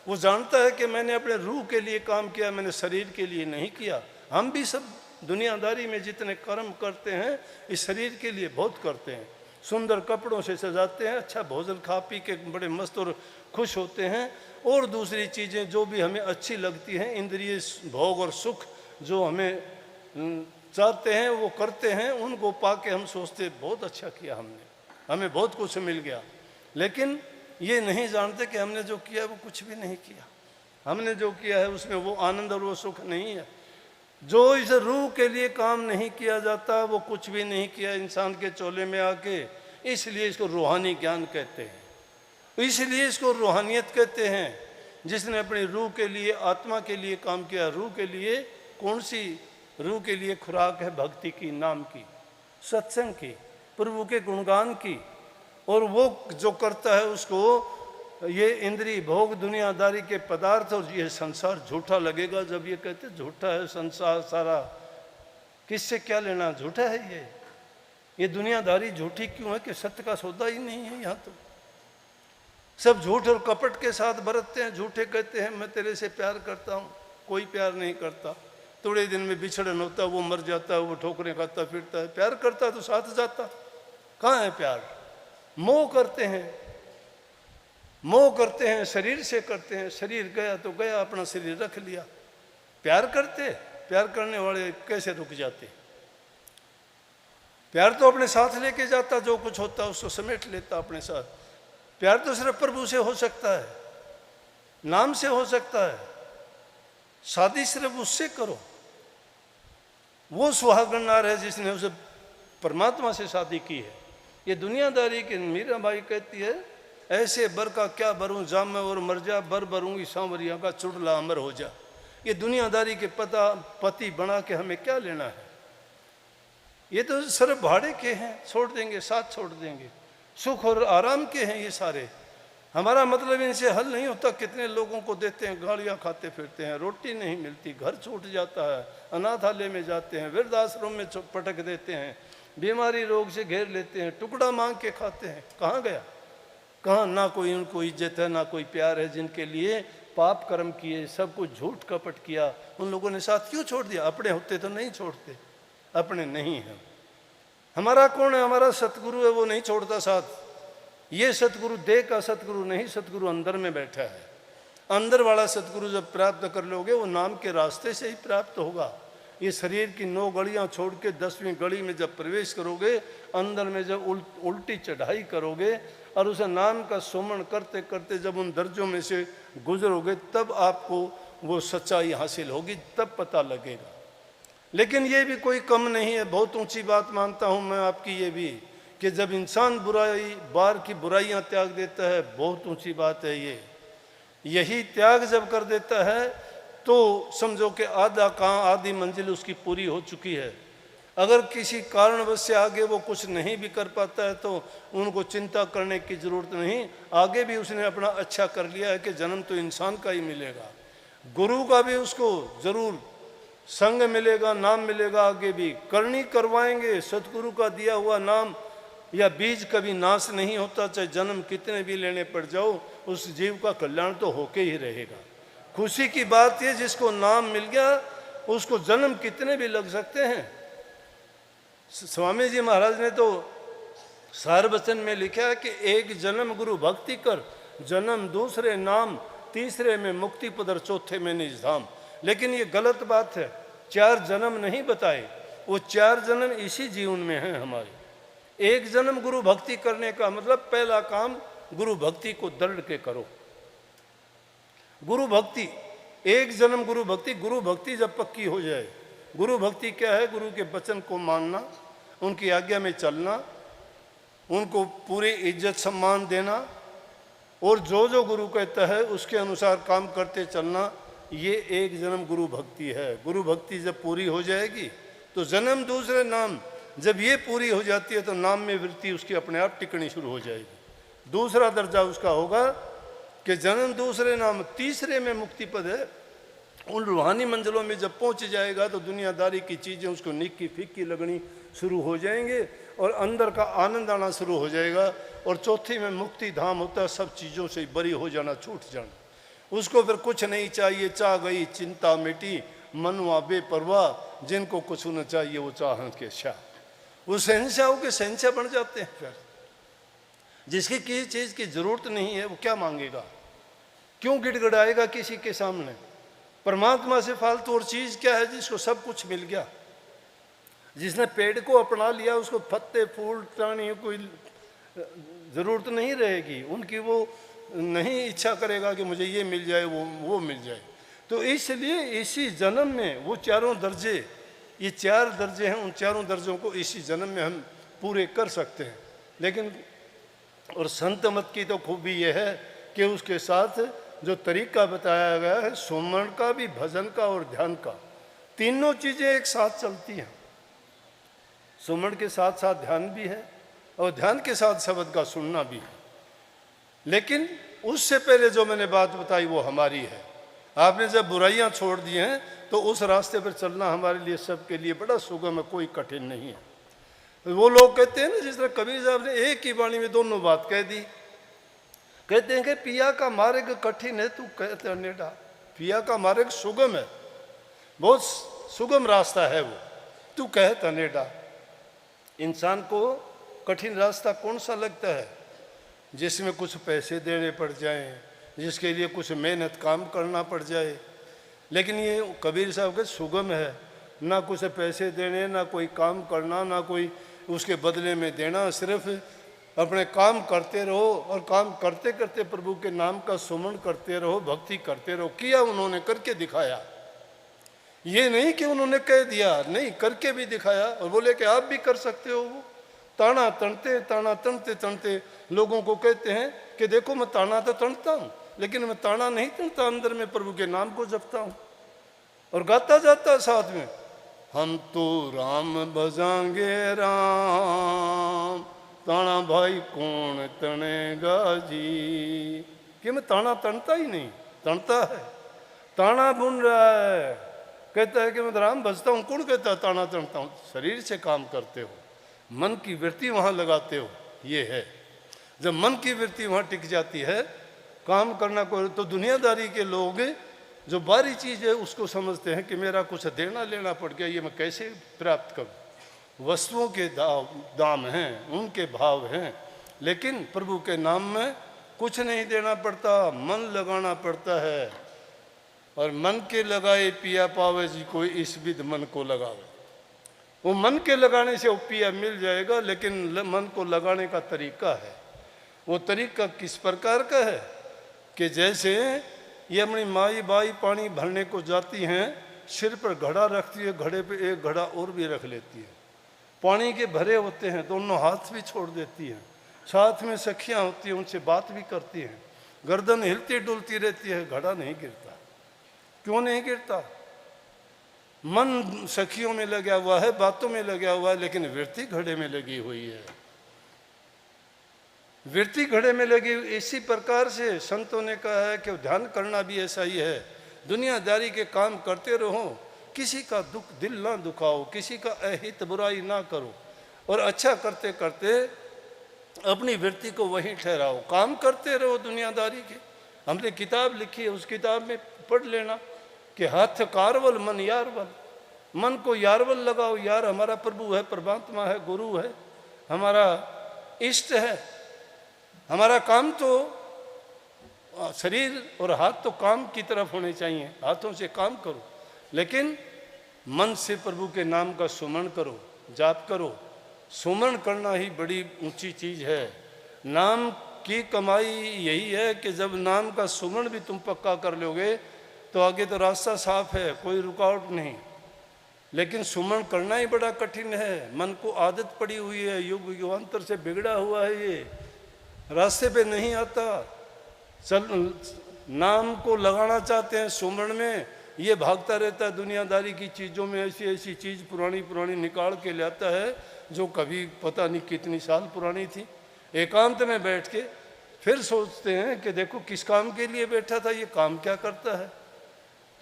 वो जानता है कि मैंने अपने रूह के लिए काम किया, मैंने शरीर के लिए नहीं किया। हम भी सब दुनियादारी में जितने कर्म करते हैं, इस शरीर के लिए बहुत करते हैं। सुंदर कपड़ों से सजाते हैं, अच्छा भोजन खा पी के बड़े मस्त और खुश होते हैं, और दूसरी चीज़ें जो भी हमें अच्छी लगती हैं, इंद्रिय भोग और सुख जो हमें चाहते हैं वो करते हैं। उनको पाके हम सोचते बहुत अच्छा किया हमने, हमें बहुत कुछ मिल गया। लेकिन ये नहीं जानते कि हमने जो किया वो कुछ भी नहीं किया। हमने जो किया है उसमें वो आनंद और वो सुख नहीं है। जो इस रूह के लिए काम नहीं किया जाता वो कुछ भी नहीं किया इंसान के चोले में आके। इसलिए इसको रूहानी ज्ञान कहते हैं, इसलिए इसको रूहानियत कहते हैं। जिसने अपनी रूह के लिए, आत्मा के लिए काम किया। रूह के लिए कौन सी? रूह के लिए खुराक है भक्ति की, नाम की, सत्संग की, प्रभु के गुणगान की। और वो जो करता है उसको ये इंद्रिय भोग, दुनियादारी के पदार्थ और ये संसार झूठा लगेगा। जब ये कहते झूठा है संसार सारा, किससे क्या लेना, झूठा है ये दुनियादारी झूठी क्यों है कि सत्य का सौदा ही नहीं है। यहाँ तो सब झूठ और कपट के साथ बरतते हैं। झूठे कहते हैं मैं तेरे से प्यार करता हूँ, कोई प्यार नहीं करता। थोड़े दिन में बिछड़न होता, वो मर जाता है, वो ठोकरें खाता फिरता है। प्यार करता तो साथ जाता, कहाँ है प्यार? मोह करते हैं, मोह करते हैं, शरीर से करते हैं। शरीर गया तो गया, अपना शरीर रख लिया। प्यार करते, प्यार करने वाले कैसे रुक जाते? प्यार तो अपने साथ लेके जाता, जो कुछ होता उसको समेट लेता अपने साथ। प्यार तो सिर्फ प्रभु से हो सकता है, नाम से हो सकता है। शादी सिर्फ उससे करो, वो सुहागन नार है जिसने उसे परमात्मा से शादी की है। ये दुनियादारी की मीरा बाई कहती है, ऐसे बर का क्या बरूं जाम में और मर जा, बर बरूंगी सांवरिया का चुड़ला अमर हो जा। ये दुनियादारी के पति बना के हमें क्या लेना है? ये तो सिर्फ भाड़े के हैं, छोड़ देंगे, साथ छोड़ देंगे। सुख और आराम के हैं ये सारे। हमारा मतलब इनसे हल नहीं होता। कितने लोगों को देते हैं, गालियाँ खाते फिरते हैं, रोटी नहीं मिलती, घर छूट जाता है, अनाथालय में जाते हैं, वृद्धाश्रम में पटक देते हैं, बीमारी रोग से घेर लेते हैं, टुकड़ा मांग के खाते हैं। कहाँ गया? कहाँ? ना कोई उनको इज्जत है, ना कोई प्यार है। जिनके लिए पाप कर्म किए, सब कुछ झूठ कपट किया, उन लोगों ने साथ क्यों छोड़ दिया? अपने होते तो नहीं छोड़ते, अपने नहीं है। हमारा कौन है? हमारा सतगुरु है, वो नहीं छोड़ता साथ। ये सतगुरु देह का सतगुरु नहीं, सतगुरु अंदर में बैठा है। अंदर वाला सतगुरु जब प्राप्त कर लोगे, वो नाम के रास्ते से ही प्राप्त होगा। ये शरीर की 9 गलियां छोड़ के 10वीं गली में जब प्रवेश करोगे, अंदर में जब उल्टी चढ़ाई करोगे और उसे नाम का सुमरण करते करते जब उन दर्जों में से गुजरोगे, तब आपको वो सच्चाई हासिल होगी, तब पता लगेगा। लेकिन ये भी कोई कम नहीं है। बहुत ऊंची बात मानता हूँ मैं आपकी ये भी, कि जब इंसान बुराई, बार की बुराइयां त्याग देता है, बहुत ऊंची बात है ये। यही त्याग जब कर देता है तो समझो कि आधा काम, आधी मंजिल उसकी पूरी हो चुकी है। अगर किसी कारणवश से आगे वो कुछ नहीं भी कर पाता है तो उनको चिंता करने की ज़रूरत नहीं। आगे भी उसने अपना अच्छा कर लिया है कि जन्म तो इंसान का ही मिलेगा। गुरु का भी उसको जरूर संग मिलेगा, नाम मिलेगा, आगे भी करनी करवाएंगे। सतगुरु का दिया हुआ नाम या बीज कभी नाश नहीं होता, चाहे जन्म कितने भी लेने पड़ जाओ, उस जीव का कल्याण तो होके ही रहेगा। खुशी की बात ये, जिसको नाम मिल गया उसको जन्म कितने भी लग सकते हैं। स्वामी जी महाराज ने तो सार वचन में लिखा है कि एक जन्म गुरु भक्ति कर, जन्म दूसरे नाम, तीसरे में मुक्ति पदर, चौथे में निज धाम। लेकिन ये गलत बात है, 4 जन्म नहीं बताए, वो 4 जन्म इसी जीवन में हैं हमारे। एक जन्म गुरु भक्ति करने का मतलब पहला काम गुरु भक्ति को दृढ़ के करो। गुरु भक्ति, एक जन्म गुरु भक्ति, गुरु भक्ति जब पक्की हो जाए। गुरु भक्ति क्या है? गुरु के वचन को मानना, उनकी आज्ञा में चलना, उनको पूरी इज्जत सम्मान देना, और जो जो गुरु कहता है उसके अनुसार काम करते चलना, ये एक जन्म गुरु भक्ति है। गुरु भक्ति जब पूरी हो जाएगी तो जन्म दूसरे नाम, जब ये पूरी हो जाती है तो नाम में वृत्ति उसकी अपने आप टिकनी शुरू हो जाएगी। दूसरा दर्जा उसका होगा कि जन्म दूसरे नाम, तीसरे में मुक्ति पद है। उन रूहानी मंजिलों में जब पहुंच जाएगा तो दुनियादारी की चीज़ें उसको निक्की फिक्की लगनी शुरू हो जाएंगे और अंदर का आनंद आना शुरू हो जाएगा। और चौथी में मुक्ति धाम होता है, सब चीज़ों से बरी हो जाना, छूट जाना। उसको फिर कुछ नहीं चाहिए, चाह गई चिंता मिटी, मनवा बेपरवाह, जिनको कुछ न चाहिए वो चाहन के शाह। वो शहंशाहों के शहंशाह बन जाते हैं। फिर जिसकी किसी चीज़ की जरूरत नहीं है वो क्या मांगेगा, क्यों गिड़गिड़ाएगा किसी के सामने? परमात्मा से फालतू और चीज़ क्या है जिसको सब कुछ मिल गया? जिसने पेड़ को अपना लिया उसको पत्ते फूल टाणी कोई ज़रूरत नहीं रहेगी, उनकी वो नहीं इच्छा करेगा कि मुझे ये मिल जाए वो मिल जाए। तो इसलिए इसी जन्म में वो चारों दर्जे, ये 4 दर्जे हैं, उन चारों दर्जों को इसी जन्म में हम पूरे कर सकते हैं। लेकिन और संत मत की तो खूबी ये है कि उसके साथ जो तरीका बताया गया है, सुमरण का भी, भजन का और ध्यान का, तीनों चीज़ें एक साथ चलती हैं। सुमरण के साथ साथ ध्यान भी है और ध्यान के साथ शब्द का सुनना भी है। लेकिन उससे पहले जो मैंने बात बताई वो हमारी है। आपने जब बुराइयां छोड़ दी हैं तो उस रास्ते पर चलना हमारे लिए, सबके लिए बड़ा सुगम है, कोई कठिन नहीं है। वो लोग कहते हैं ना, जिस तरह कबीर साहब ने एक ही वाणी में दोनों बात कह दी। कहते हैं कि पिया का मार्ग कठिन है, तू कहते अनेडा। पिया का मार्ग सुगम है, बहुत सुगम रास्ता है वो, तू कहते अनेडा। इंसान को कठिन रास्ता कौन सा लगता है? जिसमें कुछ पैसे देने पड़ जाएं, जिसके लिए कुछ मेहनत काम करना पड़ जाए। लेकिन ये कबीर साहब के सुगम है, ना कुछ पैसे देने, ना कोई काम करना, ना कोई उसके बदले में देना, सिर्फ अपने काम करते रहो और काम करते करते प्रभु के नाम का सुमरण करते रहो, भक्ति करते रहो। किया उन्होंने, करके दिखाया। ये नहीं कि उन्होंने कह दिया, नहीं, करके भी दिखाया और बोले कि आप भी कर सकते हो। वो ताना तनते तनते लोगों को कहते हैं कि देखो मैं ताना तो तनता हूँ, लेकिन मैं ताना नहीं तनता, अंदर में प्रभु के नाम को जपता हूँ। और गाता जाता साथ में, हम तो राम भजांगे राम, ताना भाई कौन तनेगा जी। कि मैं ताना तनता ही नहीं, तनता है, ताना बुन रहा है। कहता है कि मैं राम भजता हूँ, कौन कहता है ताना तनता हूँ? शरीर से काम करते हो, मन की वृत्ति वहाँ लगाते हो, ये है। जब मन की वृत्ति वहाँ टिक जाती है, काम करना को, तो दुनियादारी के लोग जो बाहरी चीज़ है उसको समझते हैं कि मेरा कुछ देना लेना पड़ गया, ये मैं कैसे प्राप्त करूं। वस्तुओं के दाम हैं, उनके भाव हैं, लेकिन प्रभु के नाम में कुछ नहीं देना पड़ता, मन लगाना पड़ता है। और मन के लगाए पिया पावे जी, कोई इस विध मन को लगावे। वो मन के लगाने से वो पिया मिल जाएगा, लेकिन मन को लगाने का तरीका है। वो तरीका किस प्रकार का है कि जैसे ये अपनी माई बाई पानी भरने को जाती हैं, सिर पर घड़ा रखती है, घड़े पे एक घड़ा और भी रख लेती है, पानी के भरे होते हैं, दोनों हाथ भी छोड़ देती हैं, साथ में सखियां होती हैं, उनसे बात भी करती हैं, गर्दन हिलती डुलती रहती है, घड़ा नहीं गिरता। क्यों नहीं गिरता? मन सखियों में लगा हुआ है, बातों में लगा हुआ है, लेकिन वृत्ति घड़े में लगी हुई है। वृत्ति घड़े में लगी। इसी प्रकार से संतों ने कहा है कि ध्यान करना भी ऐसा ही है। दुनियादारी के काम करते रहो, किसी का दुख दिल ना दुखाओ, किसी का अहित बुराई ना करो, और अच्छा करते करते अपनी वृत्ति को वहीं ठहराओ। काम करते रहो दुनियादारी के। हमने किताब लिखी है, उस किताब में पढ़ लेना कि हाथ कारवल मन यारवल, मन को यारवल लगाओ। यार हमारा प्रभु है, परमात्मा है, गुरु है, हमारा इष्ट है। हमारा काम तो शरीर और हाथ तो काम की तरफ होने चाहिए, हाथों से काम करो, लेकिन मन से प्रभु के नाम का सुमरण करो, जाप करो। सुमरण करना ही बड़ी ऊंची चीज है। नाम की कमाई यही है कि जब नाम का सुमरण भी तुम पक्का कर लोगे तो आगे तो रास्ता साफ है, कोई रुकावट नहीं। लेकिन सुमरण करना ही बड़ा कठिन है। मन को आदत पड़ी हुई है, युग युगांतर से बिगड़ा हुआ है, ये रास्ते पे नहीं आता। चल नाम को लगाना चाहते हैं सुमरण में, ये भागता रहता है दुनियादारी की चीज़ों में, ऐसी ऐसी चीज़ पुरानी पुरानी निकाल के लाता है जो कभी पता नहीं कितनी साल पुरानी थी। एकांत में बैठ के फिर सोचते हैं कि देखो किस काम के लिए बैठा था, ये काम क्या करता है।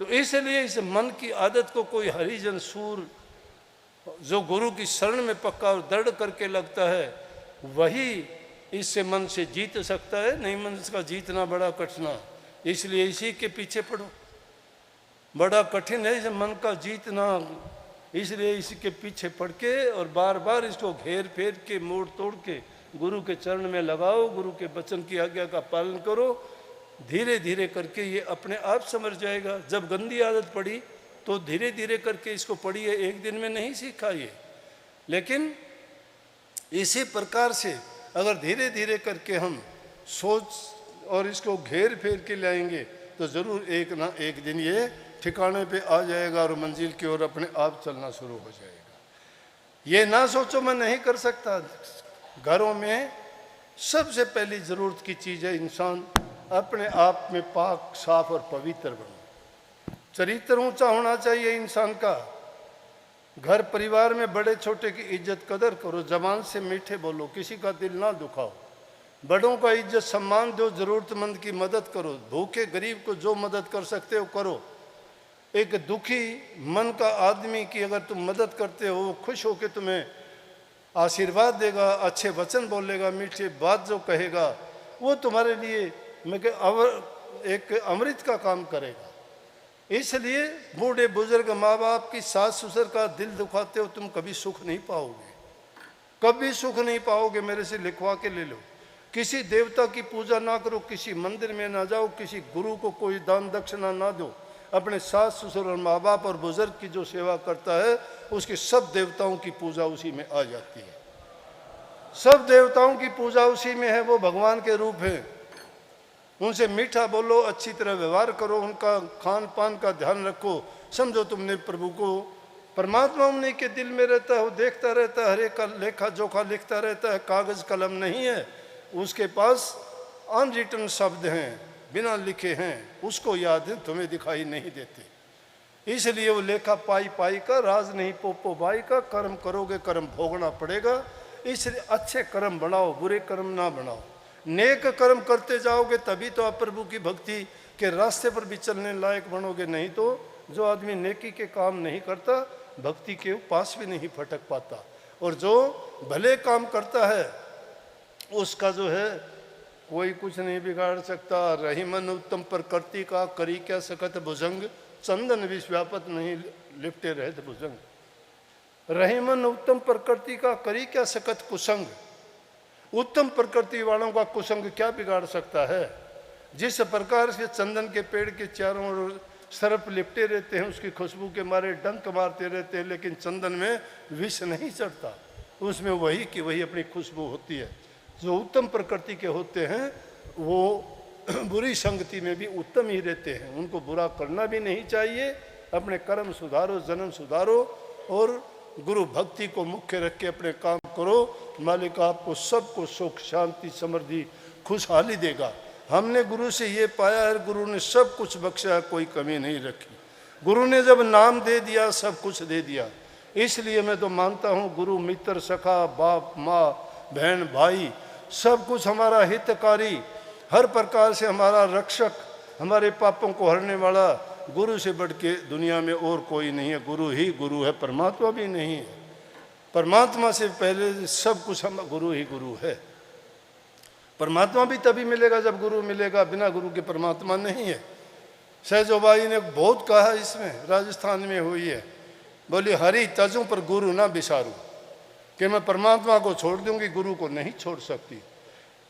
तो इसलिए इस मन की आदत को कोई हरिजन सूर जो गुरु की शरण में पक्का और दृढ़ करके लगता है, वही इससे मन से जीत सकता है। नहीं मन का जीतना बड़ा कठिन, इसलिए इसी के पीछे पड़ो। बड़ा कठिन है इस मन का जीतना, इसलिए इसके पीछे पड़ के और बार बार इसको घेर फेर के मोड़ तोड़ के गुरु के चरण में लगाओ, गुरु के वचन की आज्ञा का पालन करो। धीरे धीरे करके ये अपने आप समझ जाएगा। जब गंदी आदत पड़ी तो धीरे धीरे करके इसको पढ़िए, एक दिन में नहीं सीखा ये। लेकिन इसी प्रकार से अगर धीरे धीरे करके हम सोच और इसको घेर फेर के लाएंगे तो ज़रूर एक ना एक दिन ये ठिकाने पे आ जाएगा और मंजिल की ओर अपने आप चलना शुरू हो जाएगा। ये ना सोचो मैं नहीं कर सकता। घरों में सबसे पहली ज़रूरत की चीज़ है इंसान अपने आप में पाक साफ और पवित्र बने। चरित्र ऊंचा होना चाहिए इंसान का। घर परिवार में बड़े छोटे की इज्जत कदर करो, जबान से मीठे बोलो, किसी का दिल ना दुखाओ, बड़ों का इज्जत सम्मान दो, जरूरतमंद की मदद करो, भूखे गरीब को जो मदद कर सकते हो करो। एक दुखी मन का आदमी की अगर तुम मदद करते हो, वो खुश होकर तुम्हें आशीर्वाद देगा, अच्छे वचन बोलेगा, मीठी बात जो कहेगा, वो तुम्हारे लिए मैं एक अमृत का काम करेगा। इसलिए बूढ़े बुजुर्ग माँ बाप की सास ससुर का दिल दुखाते हो तुम कभी सुख नहीं पाओगे, कभी सुख नहीं पाओगे। मेरे से लिखवा के ले लो। किसी देवता की पूजा ना करो, किसी मंदिर में ना जाओ, किसी गुरु को कोई दान दक्षिणा ना दो। अपने सास ससुर और माँ बाप और बुजुर्ग की जो सेवा करता है उसके सब देवताओं की पूजा उसी में आ जाती है। सब देवताओं की पूजा उसी में है, वो भगवान के रूप हैं। उनसे मीठा बोलो, अच्छी तरह व्यवहार करो, उनका खान पान का ध्यान रखो। समझो तुमने प्रभु को, परमात्मा उन्हीं के दिल में रहता है, वो देखता रहता है, हर एक का लेखा जोखा लिखता रहता है। कागज कलम नहीं है, उसके पास अनरिटन शब्द हैं, बिना लिखे हैं, उसको याद है, तुम्हें दिखाई नहीं देते। इसलिए वो लेखा पाई पाई का, राज नहीं पोपो भाई का। कर्म करोगे कर्म भोगना पड़ेगा, इसलिए अच्छे कर्म बनाओ, बुरे कर्म ना बनाओ। नेक कर्म करते जाओगे तभी तो आप प्रभु की भक्ति के रास्ते पर भी चलने लायक बनोगे। नहीं तो जो आदमी नेकी के काम नहीं करता भक्ति के पास भी नहीं फटक पाता, और जो भले काम करता है उसका जो है कोई कुछ नहीं बिगाड़ सकता। रहीमन उत्तम प्रकृति का, करी क्या सकत भुजंग, चंदन विश्वापत नहीं लिपटे रहते भुजंग। रहीमन उत्तम प्रकृति का, करी क्या सकत कुसंग। उत्तम प्रकृति वालों का कुसंग क्या बिगाड़ सकता है। जिस प्रकार से चंदन के पेड़ के चारों ओर सर्प लिपटे रहते हैं, उसकी खुशबू के मारे डंक मारते रहते हैं, लेकिन चंदन में विष नहीं चढ़ता, उसमें वही की वही अपनी खुशबू होती है। जो उत्तम प्रकृति के होते हैं वो बुरी संगति में भी उत्तम ही रहते हैं, उनको बुरा करना भी नहीं चाहिए। अपने कर्म सुधारो, जन्म सुधारो और गुरु भक्ति को मुख्य रख के अपने काम करो। मालिक आपको सबको सुख शांति समृद्धि खुशहाली देगा। हमने गुरु से ये पाया है, गुरु ने सब कुछ बख्शा है, कोई कमी नहीं रखी। गुरु ने जब नाम दे दिया सब कुछ दे दिया। इसलिए मैं तो मानता हूँ गुरु मित्र सखा बाप माँ बहन भाई सब कुछ हमारा हितकारी, हर प्रकार से हमारा रक्षक, हमारे पापों को हरने वाला, गुरु से बढ़ के दुनिया में और कोई नहीं है, गुरु ही गुरु है, परमात्मा भी नहीं है। परमात्मा से पहले सब कुछ हम गुरु ही गुरु है। परमात्मा भी तभी मिलेगा जब गुरु मिलेगा, बिना गुरु के परमात्मा नहीं है। सहजोबाई ने बहुत कहा इसमें, राजस्थान में हुई है, बोली हरि तजूं पर गुरु ना बिसारूं, कि मैं परमात्मा को छोड़ दूंगी, गुरु को नहीं छोड़ सकती।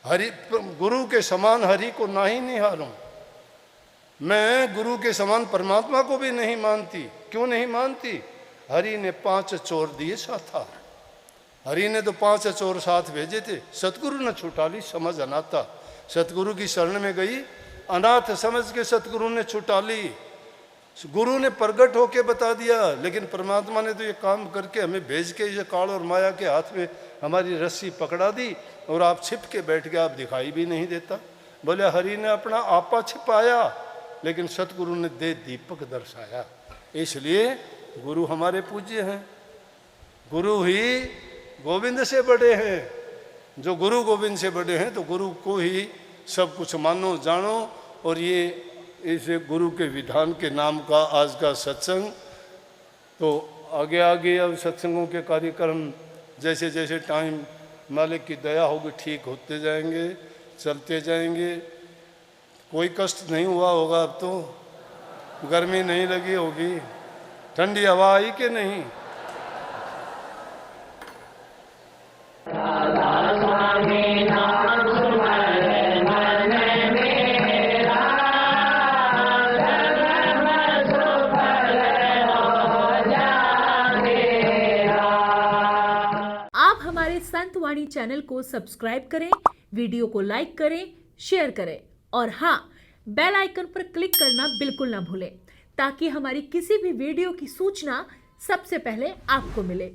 हरि गुरु के समान हरि को ना ही निहारूं, मैं गुरु के समान परमात्मा को भी नहीं मानती। क्यों नहीं मानती? हरि ने 5 चोर दिए साथा, हरि ने तो 5 चोर साथ भेजे थे। सतगुरु ने छुटा ली समझ अनाथा, सतगुरु की शरण में गई, अनाथ समझ के सतगुरु ने छुटा ली। गुरु ने प्रगट होके बता दिया, लेकिन परमात्मा ने तो ये काम करके हमें भेज के ये काल और माया के हाथ में हमारी रस्सी पकड़ा दी और आप छिप के बैठ गए, आप दिखाई भी नहीं देता। बोले हरि ने अपना आपा छिपाया, लेकिन सतगुरु ने दे दीपक दर्शाया। इसलिए गुरु हमारे पूज्य हैं, गुरु ही गोविंद से बड़े हैं। जो गुरु गोविंद से बड़े हैं तो गुरु को ही सब कुछ मानो जानो। और ये इस गुरु के विधान के नाम का आज का सत्संग, तो आगे आगे अब सत्संगों के कार्यक्रम जैसे जैसे टाइम मालिक की दया होगी ठीक होते जाएंगे, चलते जाएंगे। कोई कष्ट नहीं हुआ होगा, अब तो गर्मी नहीं लगी होगी, ठंडी हवा आई कि नहीं? हमारे संत वाणी चैनल को सब्सक्राइब करें, वीडियो को लाइक करें, शेयर करें और हाँ, बेल आइकन पर क्लिक करना बिल्कुल ना भूलें, ताकि हमारी किसी भी वीडियो की सूचना सबसे पहले आपको मिले।